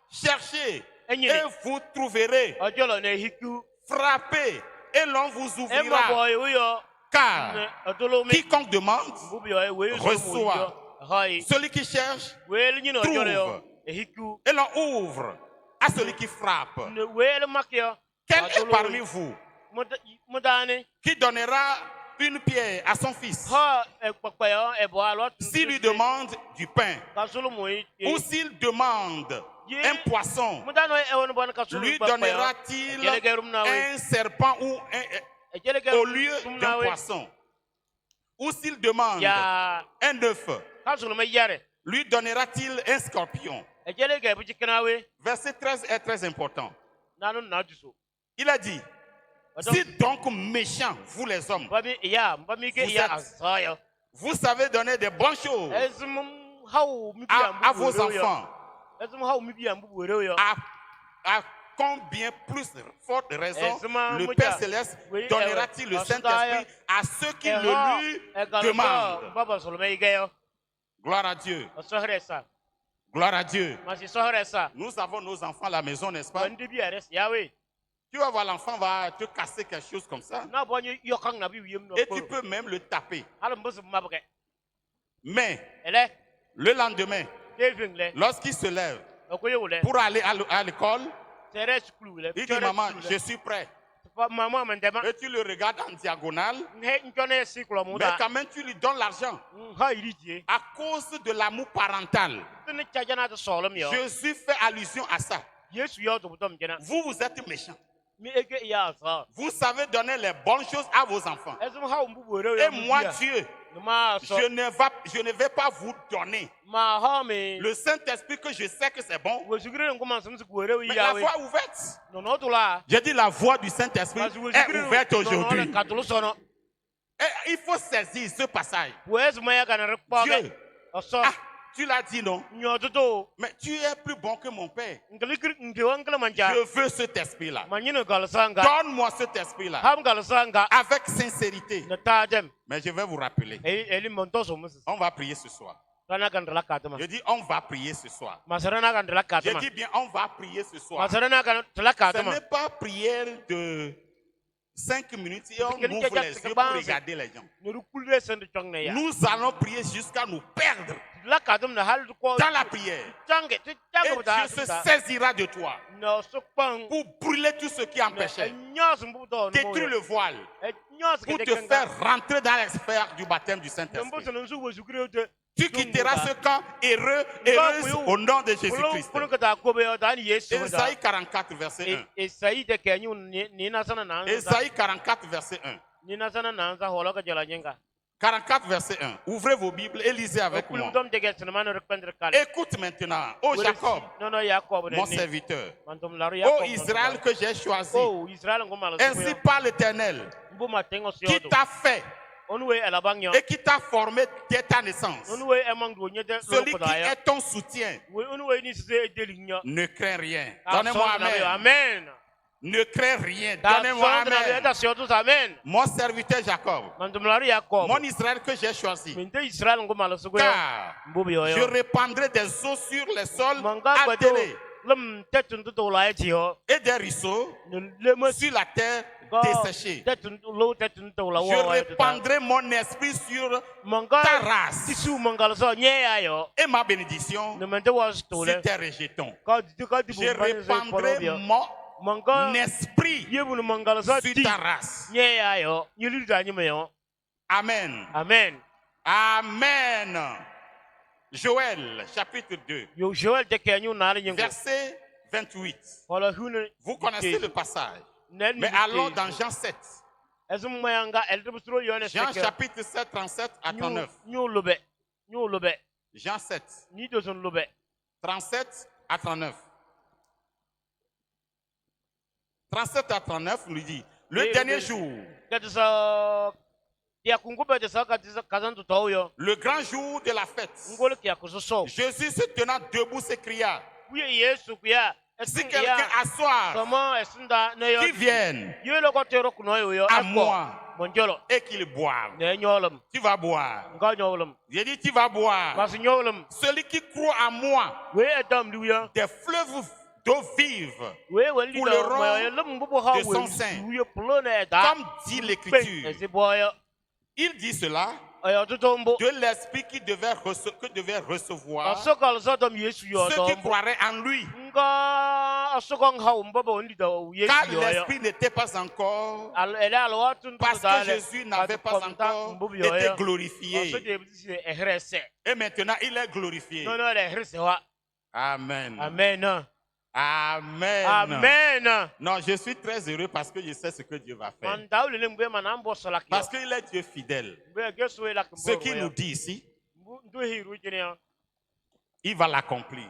S2: Cherchez et vous trouverez. Frappez et l'on vous ouvrira. Car quiconque demande reçoit. Celui qui cherche trouve. Et l'on ouvre à celui qui frappe. Quel est parmi vous qui donnera une pierre à son fils s'il lui demande du pain, ou s'il demande un poisson, lui donnera-t-il un serpent ou au lieu d'un poisson? Ou s'il demande un œuf, lui donnera-t-il un scorpion? Verset 13 est très important. Il a dit, si donc méchants, vous les hommes, vous savez donner des bonnes choses à vos enfants, à combien plus forte raison le Père Céleste donnera-t-il le Saint-Esprit à ceux qui le lui demandent? Gloire à Dieu. Gloire à Dieu. Nous avons nos enfants à la maison, n'est-ce pas? Tu vas voir, l'enfant va te casser quelque chose comme ça. Et tu peux même le taper. Mais le lendemain, lorsqu'il se lève pour aller à l'école, il dit, maman, je suis prêt. Et tu le regardes en diagonale, mais quand même tu lui donnes l'argent. À cause de l'amour parental, Jésus fait allusion à ça. Vous, vous êtes méchants. Vous savez donner les bonnes choses à vos enfants. Et moi, Dieu, je ne vais pas vous donner le Saint-Esprit que je sais que c'est bon. Mais la voie ouverte. J'ai dit la voie du Saint-Esprit est ouverte aujourd'hui. Et il faut saisir ce passage. Dieu, tu l'as dit, non? Mais tu es plus bon que mon Père. Je veux cet esprit-là. Donne-moi cet esprit-là. Avec sincérité. Mais je vais vous rappeler. On va prier ce soir. Je dis on va prier ce soir. Je dis bien on va prier ce soir. Ce n'est pas prière de 5 minutes et on ouvre les yeux pour regarder les gens. Nous allons prier jusqu'à nous perdre dans la prière. Et Dieu se saisira de toi pour brûler tout ce qui empêchait, détruire le voile, pour te faire rentrer dans l'expert du baptême du Saint-Esprit. Tu quitteras ce camp heureuse au nom de Jésus-Christ. Ésaïe 44, verset 1. Ésaïe 44, verset 1. 44, verset 1. Ouvrez vos Bibles et lisez avec moi. Écoute maintenant, ô Jacob, mon serviteur, ô Israël que j'ai choisi, ainsi parle l'Éternel, qui t'a fait et qui t'a formé dès ta naissance. Celui qui est ton soutien. Ne crains rien. Donnez-moi amen. Ne crains rien. Donnez-moi amen. Mon serviteur Jacob. Mon Israël que j'ai choisi. Car je répandrai des eaux sur les sols attelés et des ruisseaux sur la terre desséchée. Je répandrai mon esprit sur ta race et ma bénédiction sur tes rejetons. Je répandrai mon esprit sur ta race. Amen.
S1: Amen.
S2: Amen. Joël chapitre 2 verset 28. Vous connaissez le passage. Mais allons dans Jean 7. Jean chapitre 7, 37 à 39. Jean 7, 37 à 39. 37 à 39 nous dit, le dernier jour, le grand jour de la fête, Jésus se tenant debout s'écria, Si quelqu'un a soif, qu'il vienne à moi et qu'il boive. Tu vas boire. J'ai dit tu vas boire. Celui qui croit à moi, des fleuves d'eau vive couleront de son sein. Comme dit l'Écriture. Il dit cela de l'esprit qui devait recevoir ceux qui croiraient en lui. Car l'esprit n'était pas encore, parce que Jésus n'avait pas encore été glorifié. Et maintenant, il est glorifié. Amen.
S1: Amen.
S2: Amen.
S1: Amen.
S2: Non, je suis très heureux parce que je sais ce que Dieu va faire. Parce qu'il est Dieu fidèle. Ce qu'il nous dit ici, il va l'accomplir.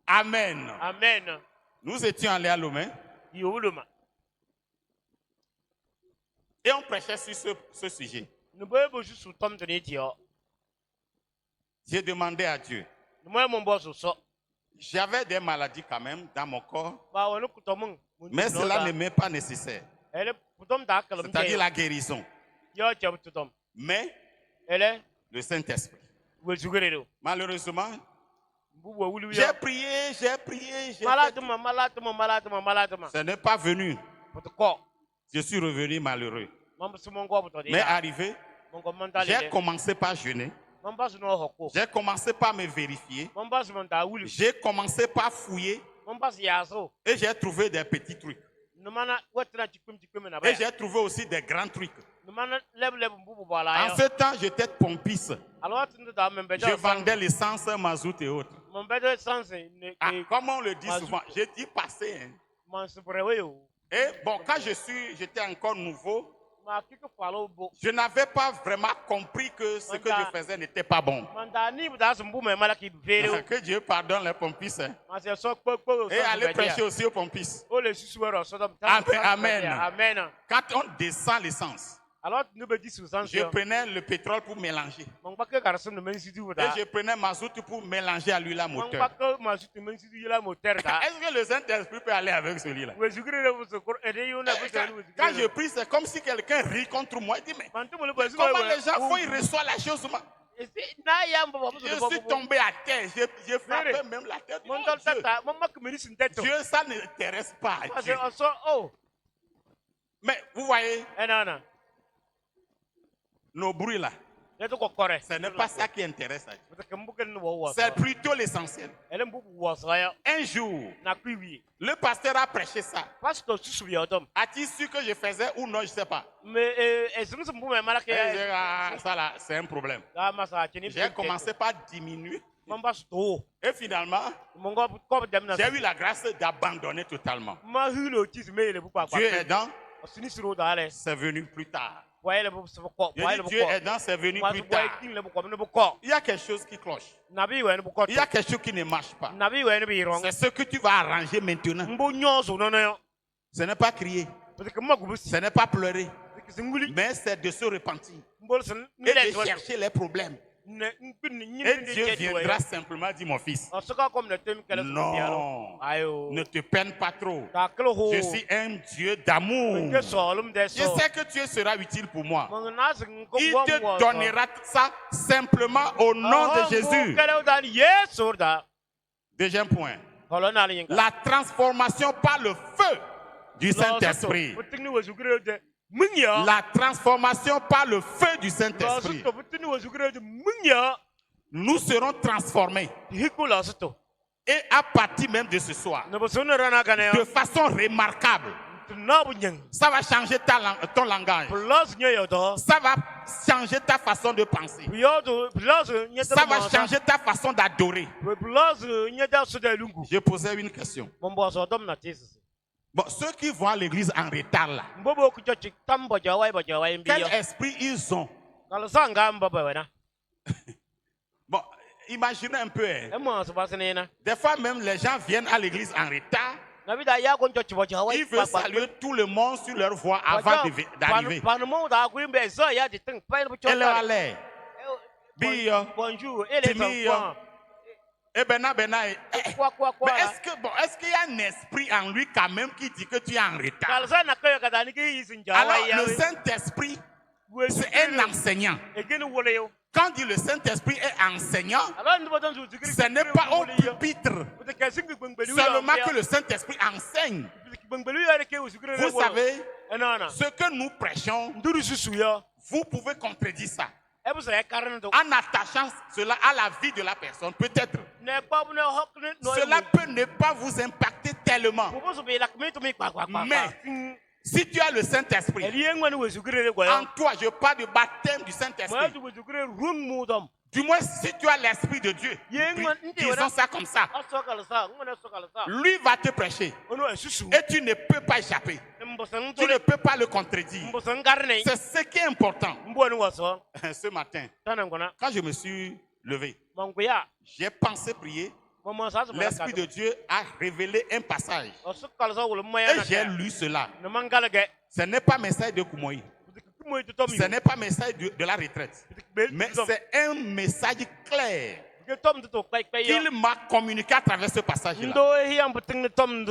S2: Amen.
S1: Amen.
S2: Nous étions allés à Lomé et on prêchait sur ce sujet. J'ai demandé à Dieu. J'avais des maladies quand même dans mon corps, mais cela ne m'est pas nécessaire. C'est-à-dire la guérison. Mais le Saint-Esprit. Malheureusement, j'ai prié, j'ai fait... Ce n'est pas venu. Je suis revenu malheureux. Mais arrivé, j'ai commencé par jeûner. J'ai commencé par me vérifier. J'ai commencé par fouiller. Et j'ai trouvé des petits trucs. Et j'ai trouvé aussi des grands trucs. En ce temps, j'étais pompiste. Je vendais l'essence, mazout et autres. Ah, comme on le dit souvent, j'ai dit passer. Et bon, quand j'étais encore nouveau, je n'avais pas vraiment compris que ce que je faisais n'était pas bon. Que Dieu pardonne les pompistes. Et allez prêcher aussi aux pompistes. Amen. Amen. Quand on descend l'essence, je prenais le pétrole pour mélanger. Et je prenais mazout pour mélanger à l'huile à moteur. Est-ce que le Saint-Esprit peut aller avec celui-là? Quand je prie, c'est comme si quelqu'un rit contre moi. Il dit, mais comment les gens font, ils reçoivent la chose? Je suis tombé à terre. J'ai frappé même la tête. Oh, Dieu, ça ne t'intéresse pas. Dieu. Mais vous voyez, nos bruits là, ce n'est pas ça qui intéresse. C'est plutôt l'essentiel. Un jour, le pasteur a prêché ça. A-t-il su que je faisais ou non, je ne sais pas. Ça là, c'est un problème. J'ai commencé par diminuer. Et finalement, j'ai eu la grâce d'abandonner totalement. Dieu aidant, c'est venu plus tard. Dieu aidant, c'est venu plus tard. Il y a quelque chose qui cloche. Il y a quelque chose qui ne marche pas. C'est ce que tu vas arranger maintenant. Ce n'est pas crier. Ce n'est pas pleurer. Mais c'est de se repentir. Et de chercher les problèmes. Et Dieu viendra simplement dire, mon fils, non, ne te peine pas trop. Je suis un Dieu d'amour. Je sais que tu seras utile pour moi. Il te donnera ça simplement au nom de Jésus. Deuxième point, la transformation par le feu du Saint-Esprit. La transformation par le feu du Saint-Esprit. Nous serons transformés. Et à partir même de ce soir, de façon remarquable, ça va changer ton langage. Ça va changer ta façon de penser. Ça va changer ta façon d'adorer. Je posais une question. Bon, ceux qui vont à l'église en retard là, quel esprit ils ont? Bon, imaginez un peu. Des fois même les gens viennent à l'église en retard. Ils veulent saluer tout le monde sur leur voie avant d'arriver. Et leur aller. Bio, Timio. Mais est-ce qu'il y a un esprit en lui quand même qui dit que tu es en retard? Alors, le Saint-Esprit, c'est un enseignant. Quand dit le Saint-Esprit est enseignant, ce n'est pas au pupitre seulement que le Saint-Esprit enseigne. Vous savez, ce que nous prêchons, vous pouvez contredire ça en attachant cela à la vie de la personne. Peut-être cela peut ne pas vous impacter tellement. Mais si tu as le Saint-Esprit en toi, je parle du baptême du Saint-Esprit. Du moins, si tu as l'Esprit de Dieu, disons ça comme ça, lui va te prêcher et tu ne peux pas échapper. Tu ne peux pas le contredire. C'est ce qui est important. Ce matin, quand je me suis levé, j'ai pensé prier. L'Esprit de Dieu a révélé un passage. Et j'ai lu cela. Ce n'est pas un message de Koumoï. Ce n'est pas un message de la retraite. Mais c'est un message clair qu'il m'a communiqué à travers ce passage-là.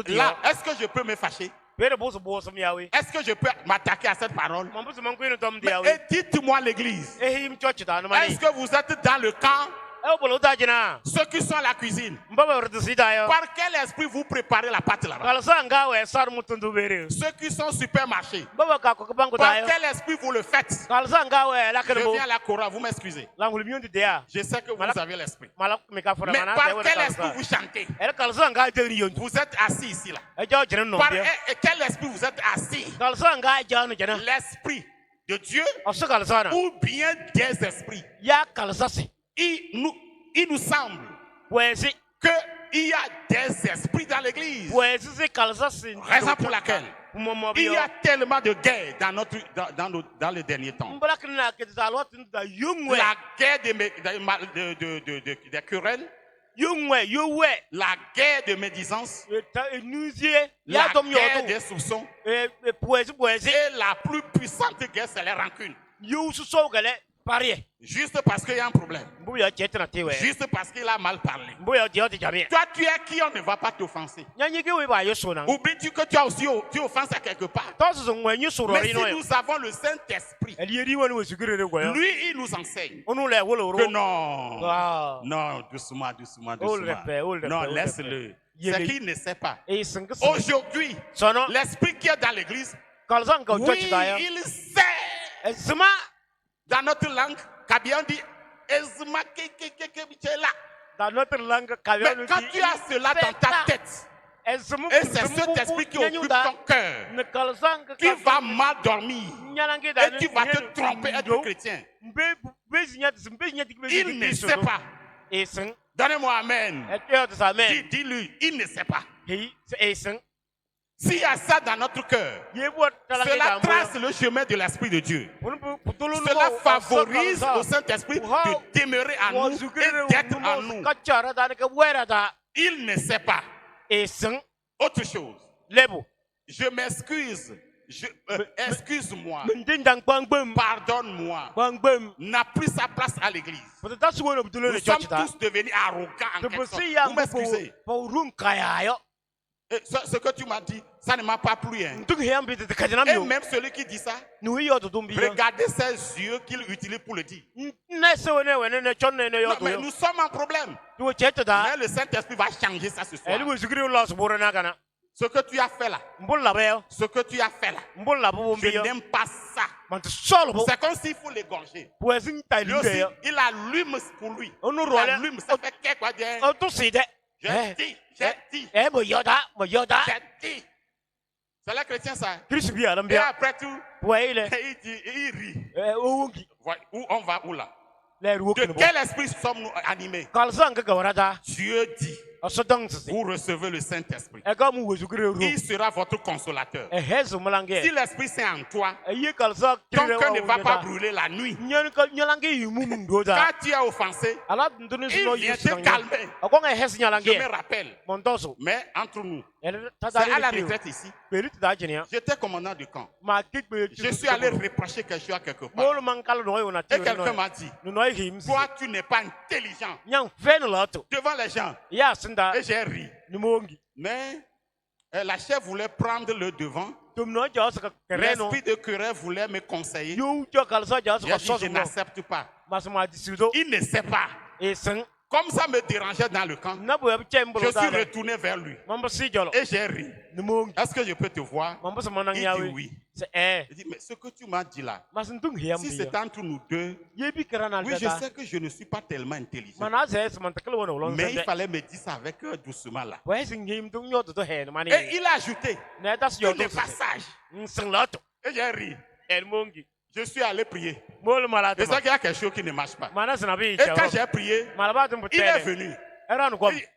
S2: Là, est-ce que je peux me fâcher? Est-ce que je peux m'attaquer à cette parole? Mais dites-moi l'église. Est-ce que vous êtes dans le camp? Ceux qui sont à la cuisine, par quel esprit vous préparez la pâte là-bas? Ceux qui sont au supermarché, par quel esprit vous le faites? Je viens à la chorale, vous m'excusez. Je sais que vous avez l'esprit. Mais par quel esprit vous chantez? Vous êtes assis ici là. Par quel esprit vous êtes assis? L'esprit de Dieu ou bien des esprits? Il nous semble qu'il y a des esprits dans l'église. Raison pour laquelle il y a tellement de guerres dans les derniers temps. La guerre des querelles, la guerre de médisance, la guerre des soupçons, et la plus puissante guerre, c'est la rancune. Juste parce qu'il y a un problème. Juste parce qu'il a mal parlé. Toi, tu es qui? On ne va pas t'offenser. Oublie-tu que tu as aussi tu offenses à quelque part. Mais si nous avons le Saint-Esprit, lui, il nous enseigne que non, non, doucement. Non, laisse-le. C'est qu'il ne sait pas. Aujourd'hui, l'Esprit qui est dans l'église, oui, il sait. Dans notre langue, Kabia dit dans notre langue, mais quand tu as cela dans ta tête, et c'est cet esprit qui occupe ton cœur, qui va mal dormir, et tu vas te tromper être chrétien. Il ne sait pas. Donnez-moi amen. Dis-lui, il ne sait pas. S'il y a ça dans notre cœur, cela trace le chemin de l'Esprit de Dieu. Cela favorise au Saint-Esprit de demeurer en nous et d'être en nous. Il ne sait pas. Autre chose. Je m'excuse. Excuse-moi. Pardonne-moi. N'a plus sa place à l'église. Nous sommes tous devenus arrogants en quelque sorte. Vous m'excusez. Ce que tu m'as dit, ça ne m'a pas plu. Hein. Et même celui qui dit ça, regardez ses yeux qu'il utilise pour le dire. Non, mais nous sommes en problème. Mais le Saint-Esprit va changer ça ce soir. Ce que tu as fait là, je n'aime pas ça. C'est comme s'il faut l'égorger. Lui aussi, il allume pour lui. Il allume, ça fait quoi dire? J'ai dit. C'est la chrétien ça. Et après tout, il rit. Où on va où là? De quel esprit sommes-nous animés? Dieu dit. vous recevez le Saint-Esprit. Il sera votre consolateur. Si l'Esprit Saint en toi, ton cœur ne va pas brûler la nuit. Quand tu as offensé, il vient te calmer. Je me rappelle. Mais entre nous, c'est à la retraite ici. J'étais commandant de camp. Je suis allé reprocher quelque chose à quelque part. Et quelqu'un m'a dit, toi tu n'es pas intelligent devant les gens. Et j'ai ri. Mais la chef voulait prendre le devant. L'esprit de querelle voulait me conseiller. J'ai dit, je n'accepte pas. Il ne sait pas. Comme ça me dérangeait dans le camp, je suis retourné vers lui. Et j'ai ri. Est-ce que je peux te voir? Il dit oui. Il dit, mais ce que tu m'as dit là, si c'est entre nous deux, oui, je sais que je ne suis pas tellement intelligent. Mais il fallait me dire ça avec doucement là. Et il a ajouté, tu n'es pas sage. Et j'ai ri. Je suis allé prier. C'est ça qu'il y a quelque chose qui ne marche pas. Et quand j'ai prié, il est venu.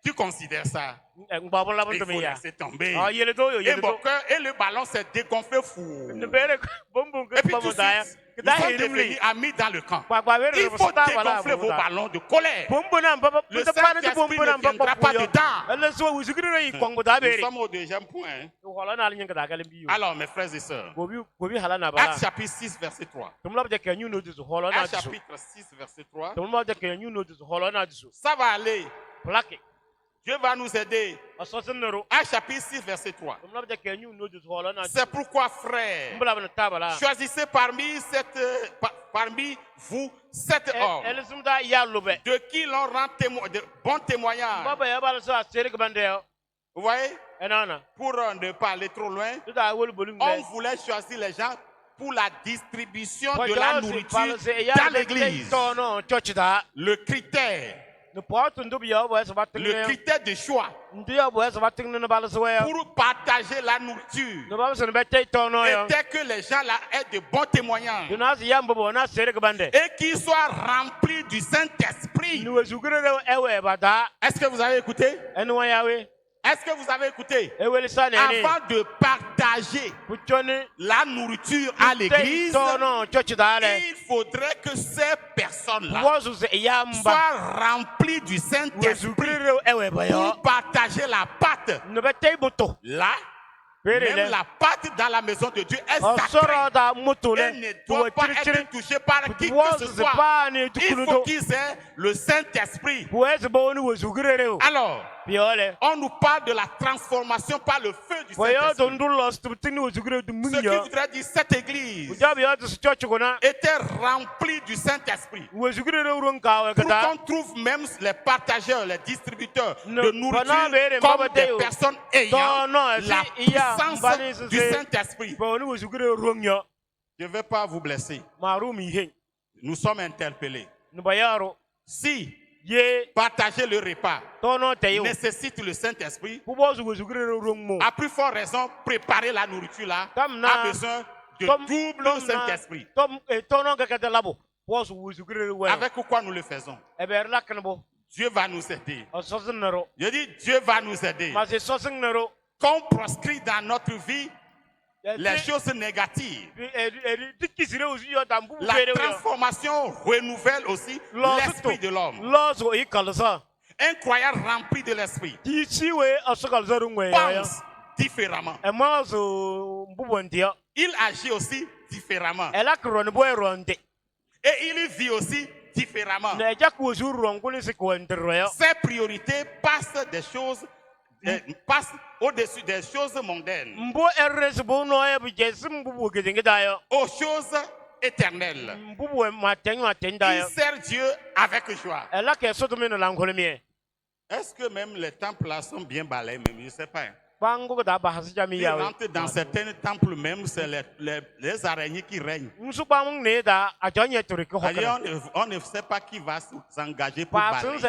S2: Tu considères ça? Il faut laisser tomber. Et mon cœur et le ballon s'est dégonflé fou. Et puis tout de suite, nous sommes devenus amis dans le camp. Il faut dégonfler vos ballons de colère. Le Saint-Esprit ne viendra pas dedans. Nous sommes au deuxième point. Alors, mes frères et sœurs, Actes chapitre 6, verset 3. Actes chapitre 6, verset 3. Ça va aller. Dieu va nous aider. Actes chapitre 6, verset 3. C'est pourquoi, frères, choisissez parmi vous 7 hommes de qui l'on rend de bons témoignages. Vous voyez? Pour ne pas aller trop loin, on voulait choisir les gens pour la distribution de la nourriture dans l'église. Le critère de choix pour partager la nourriture était que les gens là aient de bons témoignages et qu'ils soient remplis du Saint-Esprit. Est-ce que vous avez écouté? Est-ce que vous avez écouté? Avant de partager la nourriture à l'église, il faudrait que ces personnes-là soient remplies du Saint-Esprit pour partager la pâte. Là, même la pâte dans la maison de Dieu est sacrée. Elle ne doit pas être touchée par qui que ce soit. Il faut qu'ils aient le Saint-Esprit. Alors, on nous parle de la transformation par le feu du Saint-Esprit. Ce qui voudrait dire cette église était remplie du Saint-Esprit. Pour qu'on trouve même les partageurs, les distributeurs de nourriture comme des personnes ayant la puissance du Saint-Esprit. Je ne vais pas vous blesser. Nous sommes interpellés. Si partager le repas nécessite le Saint-Esprit, à plus forte raison, préparer la nourriture là a besoin de double Saint-Esprit. Avec quoi nous le faisons? Dieu va nous aider. Je dis Dieu va nous aider. Qu'on proscrit dans notre vie les choses négatives. La transformation renouvelle aussi l'esprit de l'homme. Un croyant rempli de l'esprit pense différemment. Il agit aussi différemment. Et il vit aussi différemment. Ses priorités passent des choses passe au-dessus des choses mondaines, aux choses éternelles. Il sert Dieu avec joie. Est-ce que même les temples là sont bien balayés? Même, je ne sais pas. Il rentre dans certains temples même, c'est les araignées qui règnent. On ne sait pas qui va s'engager pour balayer.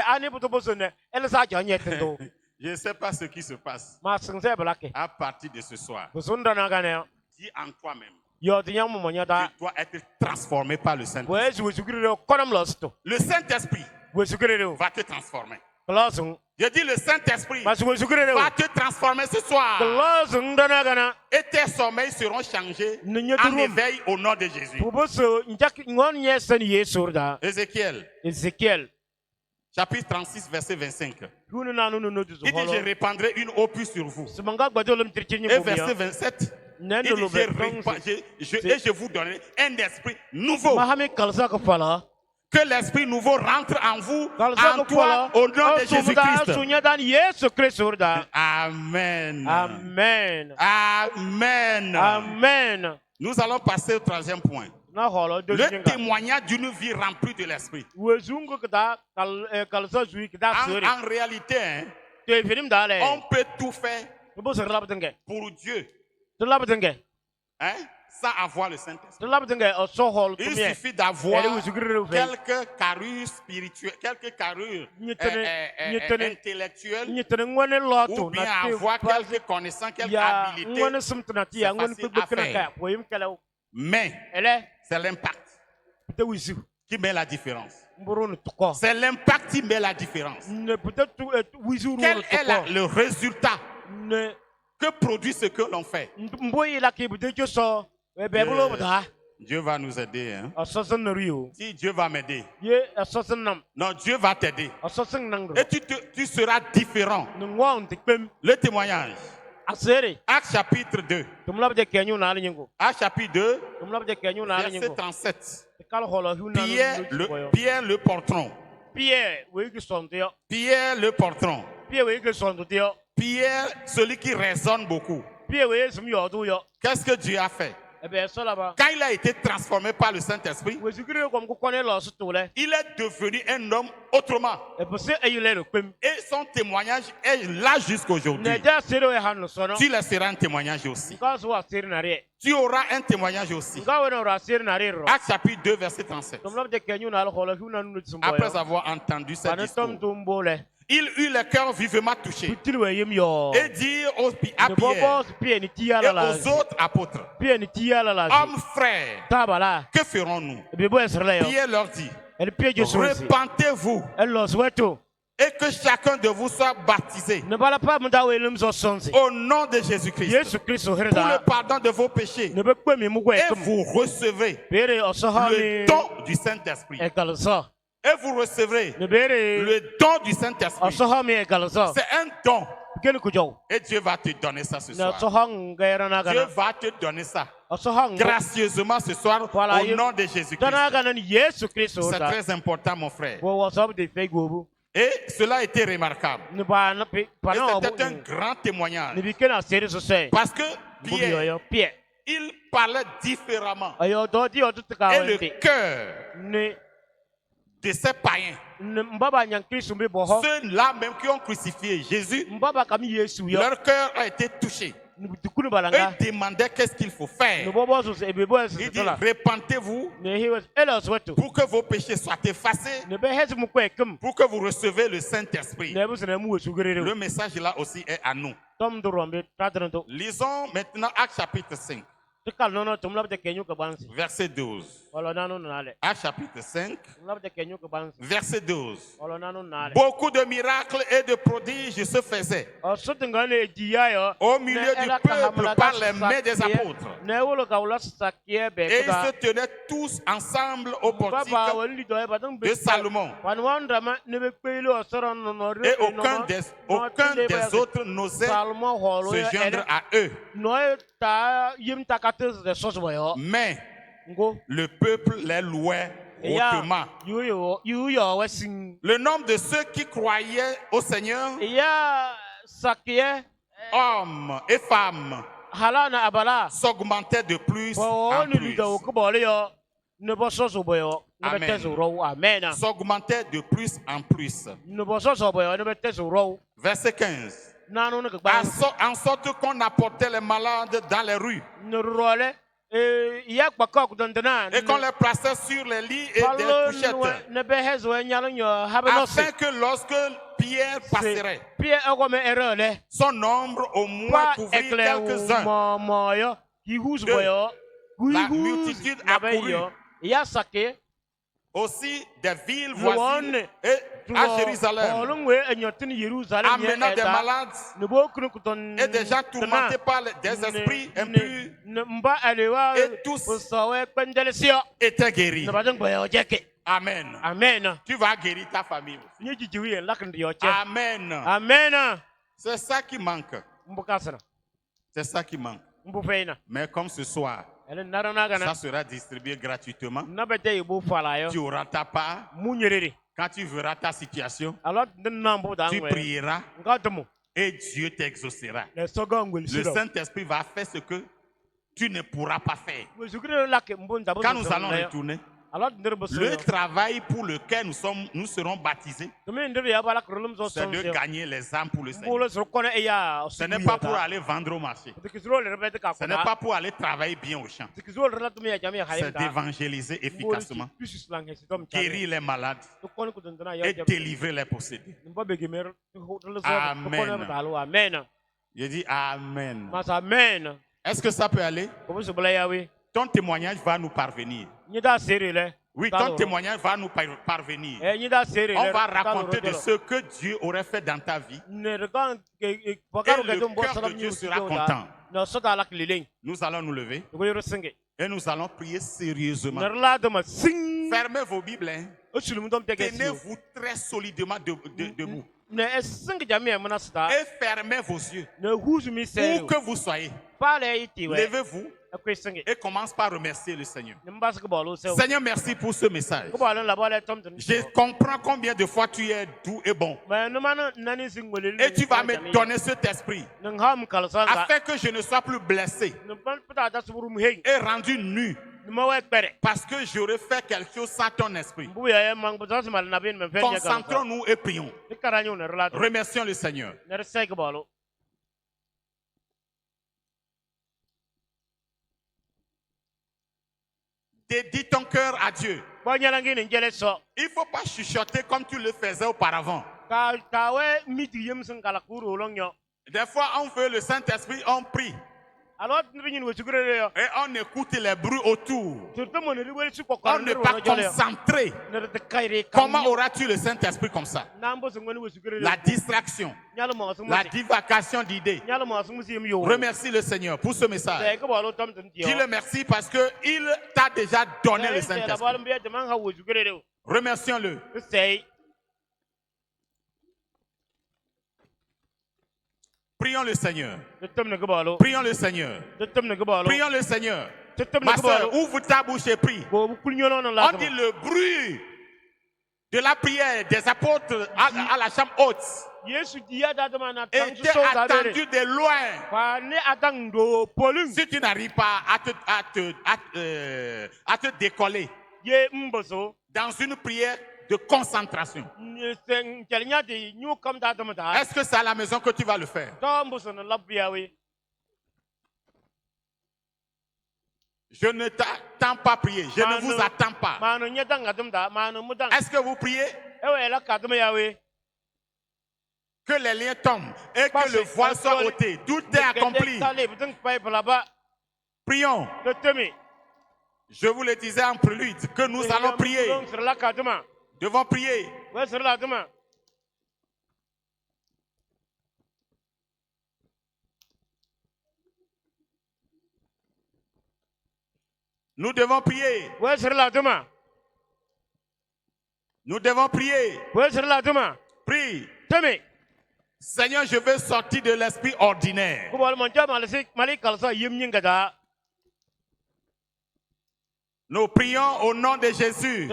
S2: Je ne sais pas ce qui se passe à partir de ce soir. Dis en toi-même. Tu dois être transformé par le Saint-Esprit. Le Saint-Esprit va te transformer. Je dis le Saint-Esprit va te transformer ce soir. Et tes sommeils seront changés en éveil au nom de Jésus.
S1: Ézéchiel.
S2: Chapitre 36, verset 25. Il dit, je répandrai une eau pure sur vous. Et verset 27, il dit, je vous donnerai un esprit nouveau. Que l'esprit nouveau rentre en vous, en toi, au nom de Jésus-Christ. Amen.
S1: Amen.
S2: Amen.
S1: Amen.
S2: Nous allons passer au troisième point. Le témoignage d'une vie remplie de l'esprit. En réalité, on peut tout faire pour Dieu. Hein? Sans avoir le Saint-Esprit. Il suffit d'avoir quelques carrures spirituelles, quelques carrures intellectuelles, ou bien avoir quelques connaissances, quelques habilités. C'est facile à faire. Mais c'est l'impact qui met la différence. C'est l'impact qui met la différence. Quel est le résultat que produit ce que l'on fait? Dieu va nous aider. Hein? Si Dieu va m'aider. Non, Dieu va t'aider. Et tu seras différent. Le témoignage. Acte chapitre 2. Acte chapitre 2, verset 37. Pierre le portron. Pierre le portron. Pierre, celui qui raisonne beaucoup. Qu'est-ce que Dieu a fait? Quand il a été transformé par le Saint-Esprit, il est devenu un homme autrement. Et son témoignage est là jusqu'aujourd'hui. Tu laisseras un témoignage aussi. Tu auras un témoignage aussi. Acte chapitre 2, verset 37. Après avoir entendu ce discours, il eut le cœur vivement touché et dit à Pierre et aux autres apôtres, hommes frères, que ferons-nous? Pierre leur dit, repentez-vous et que chacun de vous soit baptisé au nom de Jésus-Christ pour le pardon de vos péchés, et vous recevrez le don du Saint-Esprit. Et vous recevrez le don du Saint-Esprit. C'est un don. Et Dieu va te donner ça ce soir. Dieu va te donner ça gracieusement ce soir au nom de Jésus-Christ. C'est très important, mon frère. Et cela a été remarquable. Et c'était un grand témoignage. Parce que Pierre, il parlait différemment. Et le cœur de ces païens, ceux-là même qui ont crucifié Jésus, leur cœur a été touché. Ils demandaient qu'est-ce qu'il faut faire. Il dit, repentez-vous pour que vos péchés soient effacés, pour que vous recevez le Saint-Esprit. Le message là aussi est à nous. Lisons maintenant Acte chapitre 5. Verset 12. Acte chapitre 5, verset 12. Beaucoup de miracles et de prodiges se faisaient au milieu du peuple par les mains des apôtres. Et ils se tenaient tous ensemble au portique de Salomon. Et aucun des autres n'osait se joindre à eux. Mais le peuple les louait hautement. Le nombre de ceux qui croyaient au Seigneur, hommes et femmes, s'augmentait de plus en plus. Amen. S'augmentait de plus en plus. Verset 15. En sorte qu'on apportait les malades dans les rues et qu'on les plaçait sur les lits et des couchettes, afin que lorsque Pierre passerait, son nombre au moins couvrit quelques-uns de la multitude accourue. Aussi des villes voisines et à Jérusalem, amenant des malades et des gens tourmentés par des esprits impurs, et tous étaient guéris. Amen.
S1: Amen.
S2: Tu vas guérir ta famille. Amen.
S1: Amen.
S2: C'est ça qui manque. C'est ça qui manque. Mais comme ce soir, ça sera distribué gratuitement. Tu auras ta part. Quand tu verras ta situation, tu prieras et Dieu t'exaucera. Le Saint-Esprit va faire ce que tu ne pourras pas faire. Quand nous allons retourner, le travail pour lequel nous serons baptisés, c'est de gagner les âmes pour le Seigneur. Ce n'est pas pour aller vendre au marché. Ce n'est pas pour aller travailler bien au champ. C'est d'évangéliser efficacement, guérir les malades et délivrer les possédés. Amen. Je dis Amen. Est-ce que ça peut aller? Ton témoignage va nous parvenir. Oui, ton témoignage va nous parvenir. On va raconter de ce que Dieu aurait fait dans ta vie. Et le cœur de Dieu sera content. Nous allons nous lever et nous allons prier sérieusement. Fermez vos Bibles. Tenez-vous très solidement debout. Et fermez vos yeux. Où que vous soyez. Levez-vous et commence par remercier le Seigneur. Seigneur, merci pour ce message. Je comprends combien de fois tu es doux et bon. Et tu vas me donner cet esprit afin que je ne sois plus blessé et rendu nu. Parce que j'aurais fait quelque chose sans ton esprit. Concentrons-nous et prions. Remercions le Seigneur. Dédie ton cœur à Dieu. Il ne faut pas chuchoter comme tu le faisais auparavant. Des fois, on veut le Saint-Esprit, on prie. Et on écoute les bruits autour. On n'est pas concentré. Comment auras-tu le Saint-Esprit comme ça? La distraction, la divagation d'idées. Remercie le Seigneur pour ce message. Dis-le merci parce qu'il t'a déjà donné le Saint-Esprit. Remercions-le. Prions le Seigneur. Prions le Seigneur. Prions le Seigneur. Ma soeur, ouvre ta bouche et prie. On dit le bruit de la prière des apôtres à la chambre haute était attendu de loin. Si tu n'arrives pas à te décoller dans une prière de concentration. Est-ce que c'est à la maison que tu vas le faire? Je ne t'attends pas prier. Je ne vous attends pas. Est-ce que vous priez? Que les liens tombent et que le voile soit ôté. Tout est accompli. Prions. Je vous le disais en prélude que nous allons prier. Devons prier. Nous devons prier. Nous devons prier. Prie. Seigneur, je veux sortir de l'esprit ordinaire. Nous prions au nom de Jésus.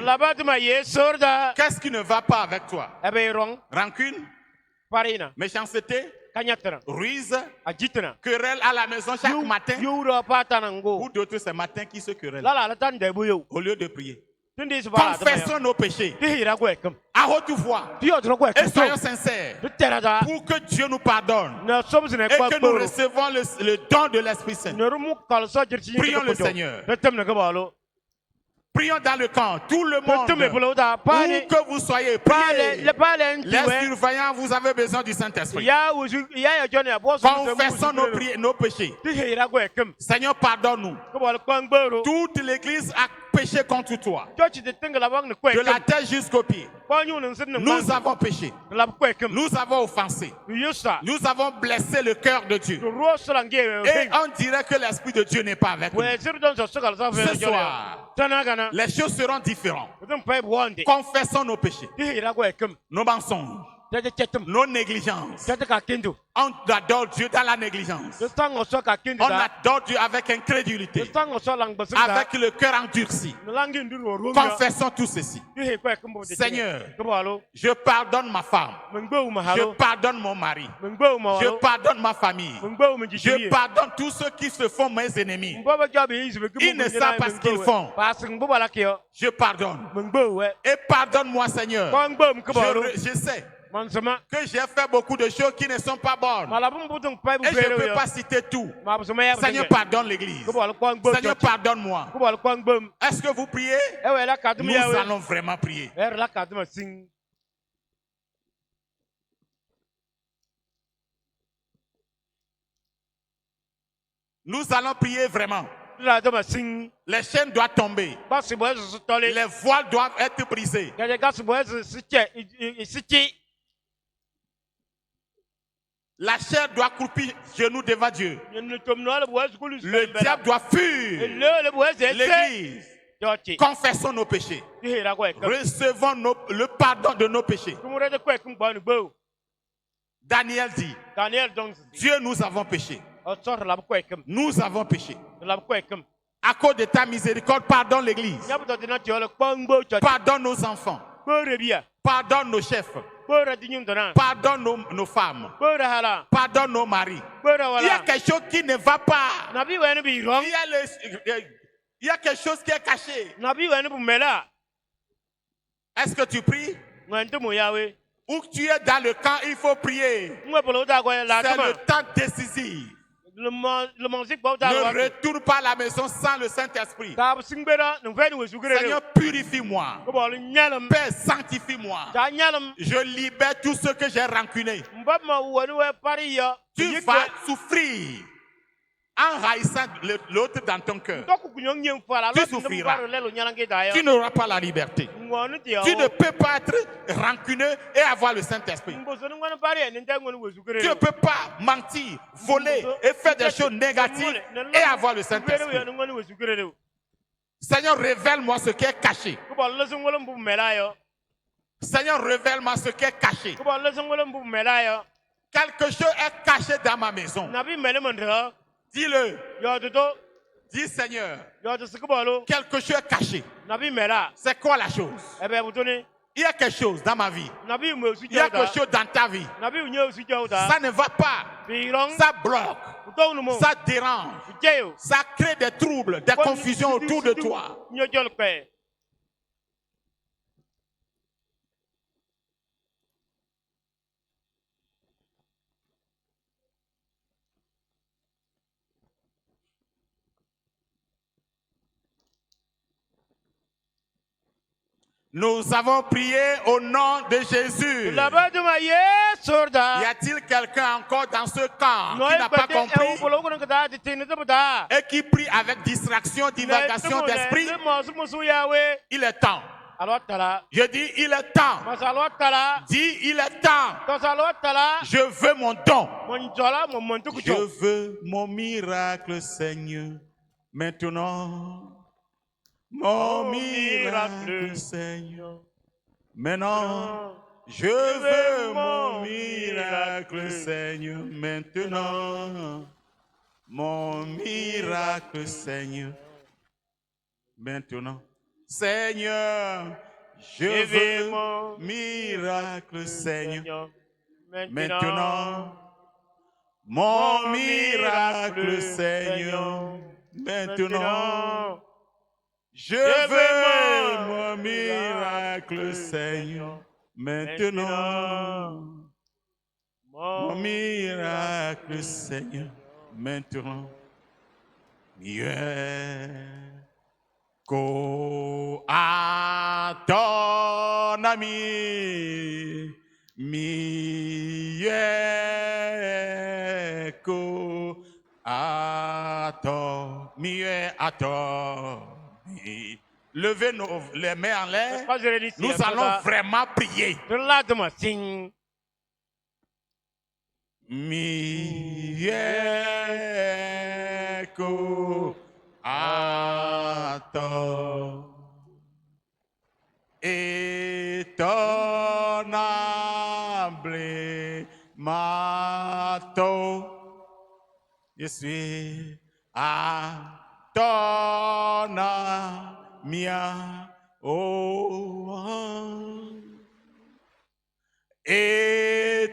S2: Qu'est-ce qui ne va pas avec toi? Rancune, méchanceté, ruse, querelle à la maison chaque matin. Ou d'autres ce matin qui se querellent au lieu de prier. Confessons nos péchés à haute voix et soyons sincères pour que Dieu nous pardonne et que nous recevons le don de l'Esprit Saint. Prions le Seigneur. Prions dans le camp, tout le monde, où que vous soyez, priez. Les surveillants, vous avez besoin du Saint-Esprit. Confessons nos péchés. Seigneur, pardonne-nous. Toute l'Église a péché contre toi. De la tête jusqu'aux pieds. Nous avons péché. Nous avons offensé. Nous avons blessé le cœur de Dieu. Et on dirait que l'Esprit de Dieu n'est pas avec nous. Ce soir, les choses seront différentes. Confessons nos péchés, nos mensonges, nos négligences. On adore Dieu dans la négligence. On adore Dieu avec incrédulité, avec le cœur endurci. Confessons tout ceci. Seigneur, je pardonne ma femme. Je pardonne mon mari. Je pardonne ma famille. Je pardonne tous ceux qui se font mes ennemis. Ils ne savent pas ce qu'ils font. Je pardonne. Et pardonne-moi, Seigneur. Je sais que j'ai fait beaucoup de choses qui ne sont pas bonnes. Et je ne peux pas citer tout. Seigneur, pardonne l'Église. Seigneur, pardonne-moi. Est-ce que vous priez? Nous allons vraiment prier. Nous allons prier vraiment. Les chaînes doivent tomber. Les voiles doivent être brisées. La chair doit croupir genoux devant Dieu. Le diable doit fuir l'Église. Confessons nos péchés. Recevons le pardon de nos péchés. Daniel dit, Dieu, nous avons péché. Nous avons péché. À cause de ta miséricorde, pardonne l'Église. Pardonne nos enfants. Pardonne nos chefs. Pardonne nos femmes. Pardonne nos maris. Il y a quelque chose qui ne va pas. Il y a quelque chose qui est caché. Est-ce que tu pries? Ou tu es dans le camp, il faut prier. C'est le temps décisif. Ne retourne pas à la maison sans le Saint-Esprit. Seigneur, purifie-moi. Père, sanctifie-moi. Je libère tout ce que j'ai rancuné. Tu vas souffrir en haïssant l'autre dans ton cœur. Tu souffriras. Tu n'auras pas la liberté. Tu ne peux pas être rancuneux et avoir le Saint-Esprit. Tu ne peux pas mentir, voler et faire des choses négatives et avoir le Saint-Esprit. Seigneur, révèle-moi ce qui est caché. Seigneur, révèle-moi ce qui est caché. Quelque chose est caché dans ma maison. Dis-le. Dis, Seigneur, quelque chose est caché. C'est quoi la chose? Il y a quelque chose dans ma vie. Il y a quelque chose dans ta vie. Ça ne va pas. Ça bloque. Ça dérange. Ça crée des troubles, des confusions autour de toi. Nous avons prié au nom de Jésus. Y a-t-il quelqu'un encore dans ce camp qui n'a pas compris et qui prie avec distraction, divagation d'esprit? Il est temps. Je dis, il est temps. Dis, il est temps. Je veux mon don. Je veux mon miracle, Seigneur. Maintenant. Mon miracle, Seigneur. Maintenant, je veux mon miracle, Seigneur. Maintenant, mon miracle, Seigneur. Maintenant, Seigneur, je veux mon miracle, Seigneur. Maintenant, mon miracle, Seigneur. Maintenant, je veux mon miracle, Seigneur. Maintenant, mon miracle, Seigneur. Maintenant, mieux à ton ami, mieux à ton, mieux à ton. lever les mains en l'air. Nous allons vraiment prier. Mieko ato étonnable mato. Je suis à ton mia oh étonnant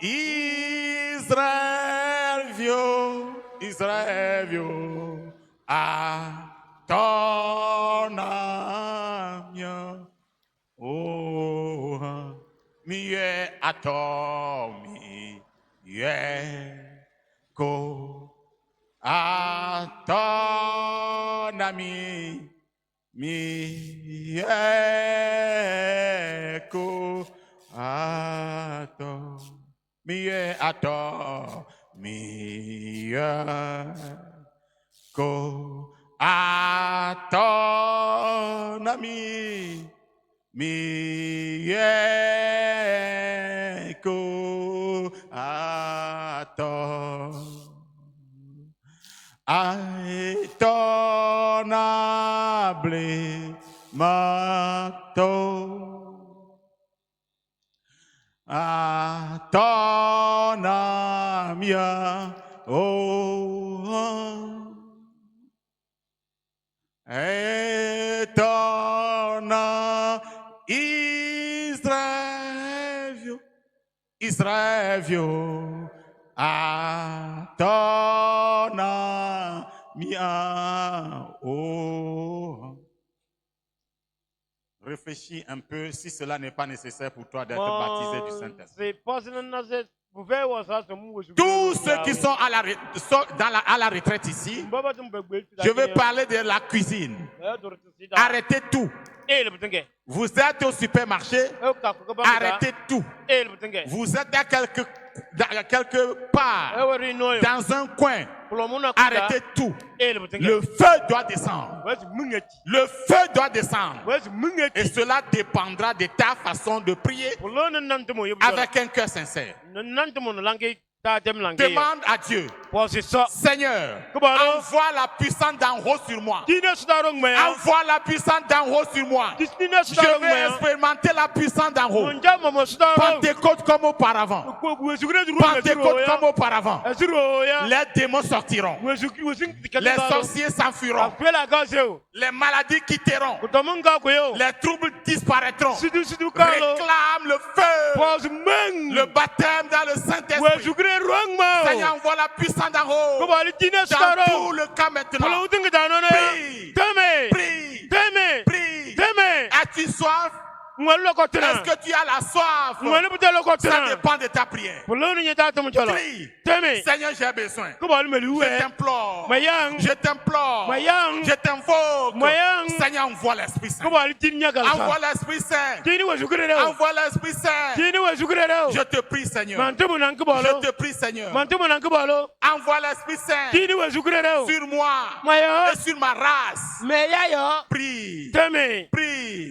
S2: Israël vio à ton mia oh mie à ton ko à ton ami mieko ato mie ato mieko ato nami mieko ato étonnable mato à ton amia oh étonnant Israël à ton amia oh. Réfléchis un peu si cela n'est pas nécessaire pour toi d'être baptisé du Saint-Esprit. Tous ceux qui sont à la retraite ici, je vais parler de la cuisine. Arrêtez tout. Vous êtes au supermarché, arrêtez tout. Vous êtes à quelque part, dans un coin, arrêtez tout. Le feu doit descendre. Le feu doit descendre. Et cela dépendra de ta façon de prier avec un cœur sincère. Demande à Dieu, Seigneur, envoie la puissance d'en haut sur moi. Envoie la puissance d'en haut sur moi. Je vais expérimenter la puissance d'en haut. Pentecôte comme auparavant. Pentecôte comme auparavant. Les démons sortiront. Les sorciers s'enfuiront. Les maladies quitteront. Les troubles disparaîtront. Réclame le feu. Le baptême dans le Saint-Esprit. Seigneur, envoie la puissance d'en haut. Dans tout le cas maintenant. Prie. As-tu soif? Est-ce que tu as la soif? Ça dépend de ta prière. Prie. Seigneur, j'ai besoin. Je t'implore. Je t'invoque. Seigneur, envoie l'Esprit Saint. Envoie l'Esprit Saint. Envoie l'Esprit Saint. Je te prie, Seigneur. Je te prie, Seigneur. Envoie l'Esprit Saint sur moi et sur ma race. Prie. Prie.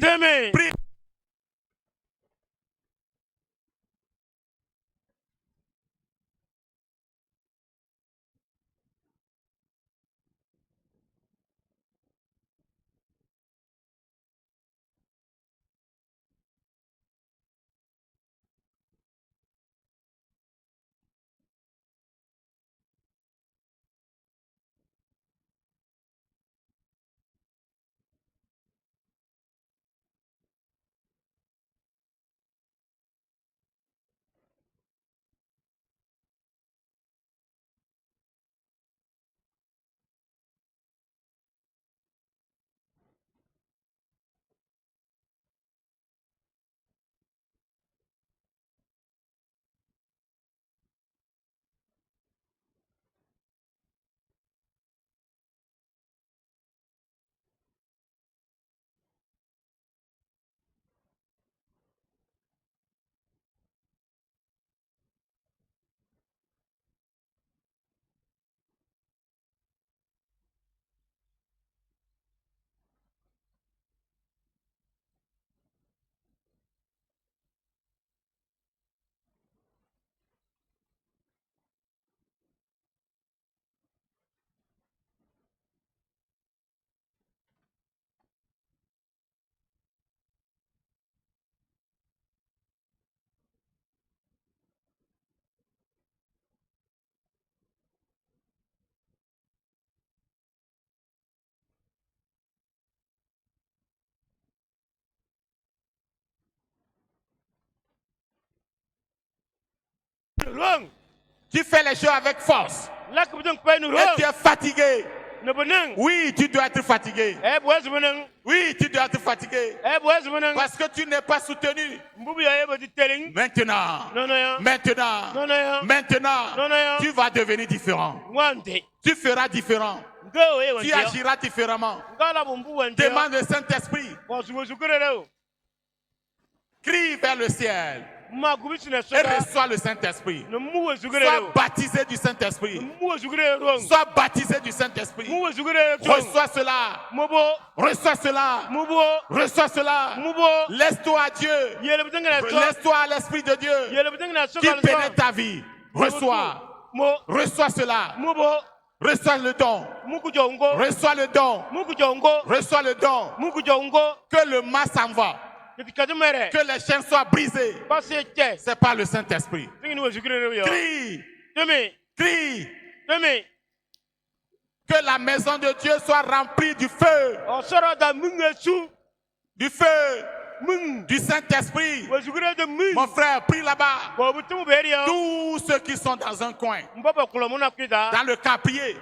S2: Tu fais les choses avec force. Et tu es fatigué. Oui, tu dois être fatigué. Oui, tu dois être fatigué. Parce que tu n'es pas soutenu. Maintenant, tu vas devenir différent. Tu feras différent. Tu agiras différemment. Demande le Saint-Esprit. Crie vers le ciel. Et reçois le Saint-Esprit. Sois baptisé du Saint-Esprit. Sois baptisé du Saint-Esprit. Reçois cela. Reçois cela. Reçois cela. Laisse-toi à Dieu. Laisse-toi à l'Esprit de Dieu qui pénètre ta vie. Reçois. Reçois cela. Reçois le don. Reçois le don. Reçois le don. Que le mal s'en va. Que les chaînes soient brisées. C'est pas le Saint-Esprit. Crie. Crie. Que la maison de Dieu soit remplie du feu. Du feu. Du Saint-Esprit. Mon frère, prie là-bas. Tous ceux qui sont dans un coin, dans le camp, priez.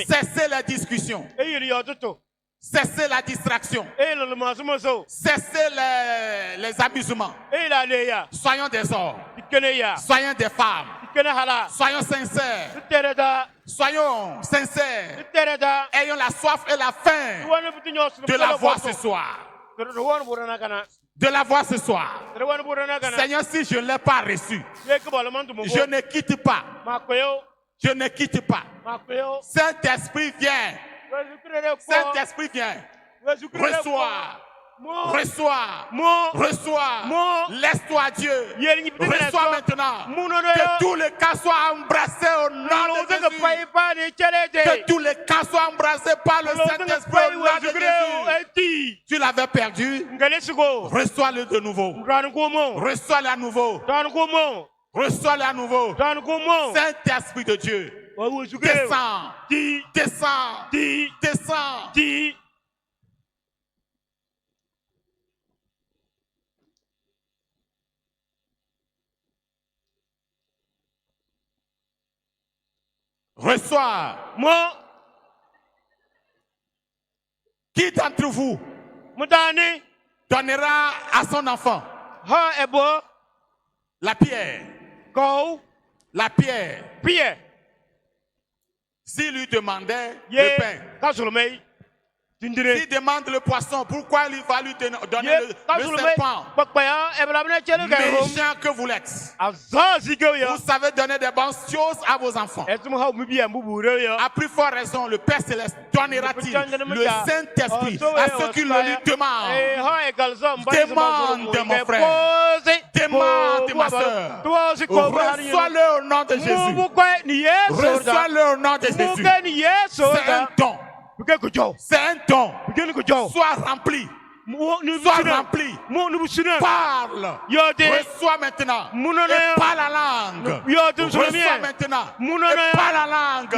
S2: Cessez les discussions. Cessez la distraction. Cessez les amusements. Soyons des hommes. Soyons des femmes. Soyons sincères. Soyons sincères. Ayons la soif et la faim de la voir ce soir. De la voir ce soir. Seigneur, si je ne l'ai pas reçu, je ne quitte pas. Je ne quitte pas. Saint-Esprit, viens. Saint-Esprit, viens. Reçois. Reçois. Reçois. Laisse-toi Dieu. Reçois maintenant. Que tous les cas soient embrassés au nom de Jésus. Que tous les cas soient embrassés par le Saint-Esprit au nom de Jésus. Tu l'avais perdu. Reçois-le de nouveau. Reçois-le à nouveau. Reçois-le à nouveau. Saint-Esprit de Dieu. Descends. Descends. Descends. Reçois. Qui d'entre vous donnera à son enfant la pierre? La pierre. S'il lui demandait le pain, s'il demande le poisson, pourquoi il va lui donner le serpent? Méchant que vous l'êtes. Vous savez donner des bonnes choses à vos enfants. À plus forte raison, le Père Céleste donnera-t-il le Saint-Esprit à ceux qui le lui demandent. Demande, mon frère. Demande, ma soeur. Reçois-le au nom de Jésus. Reçois-le au nom de Jésus. C'est un don. C'est un don. Sois rempli. Sois rempli. Parle. Reçois maintenant. Et parle la langue. Reçois maintenant. Et parle la langue.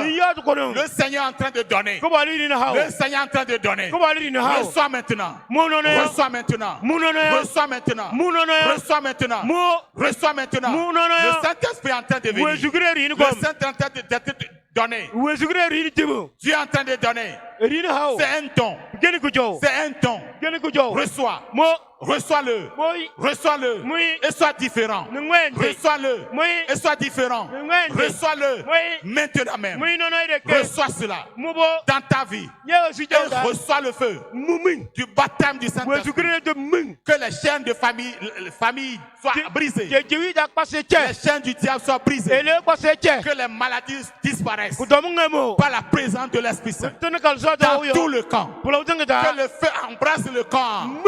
S2: Le Seigneur est en train de donner. Le Seigneur est en train de donner. Reçois maintenant. Reçois maintenant. Reçois maintenant. Reçois maintenant. Reçois maintenant. Le Saint-Esprit est en train de venir. Le Saint-Esprit est en train de donner. Tu es en train de donner. C'est un don. C'est un don. Reçois. Reçois-le. Reçois-le. Et sois différent. Reçois-le. Et sois différent. Reçois-le. Maintenant même. Reçois cela dans ta vie. Et reçois le feu du baptême du Saint-Esprit. Que les chaînes de famille soient brisées. Les chaînes du diable soient brisées. Que les maladies disparaissent par la présence de l'Esprit Saint. Dans tout le camp. Que le feu embrasse le camp.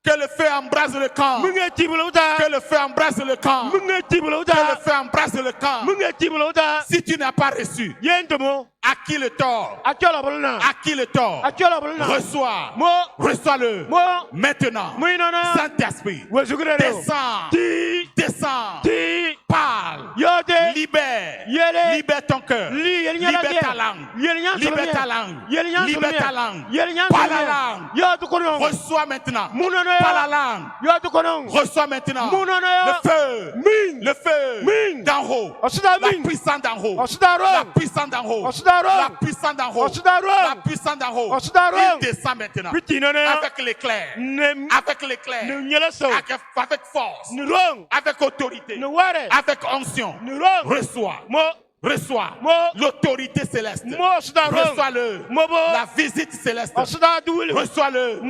S2: Que le feu embrasse le camp. Que le feu embrasse le camp. Que le feu embrasse le camp. Si tu n'as pas reçu, à qui le tort? À qui le tort? Reçois. Reçois-le. Maintenant. Saint-Esprit. Descends. Descends. Parle. Libère. Libère ton cœur. Libère ta langue. Libère ta langue. Libère ta langue. Pas la langue. Reçois maintenant. Pas la langue. Reçois maintenant. Le feu. Le feu d'en haut. La puissance d'en haut. La puissance d'en haut. La puissance d'en haut. La puissance d'en haut. Il descend maintenant. Avec l'éclair. Avec l'éclair. Avec force. Avec autorité. Avec onction. Reçois. Reçois l'autorité céleste. Reçois-le. La visite céleste. Reçois-le.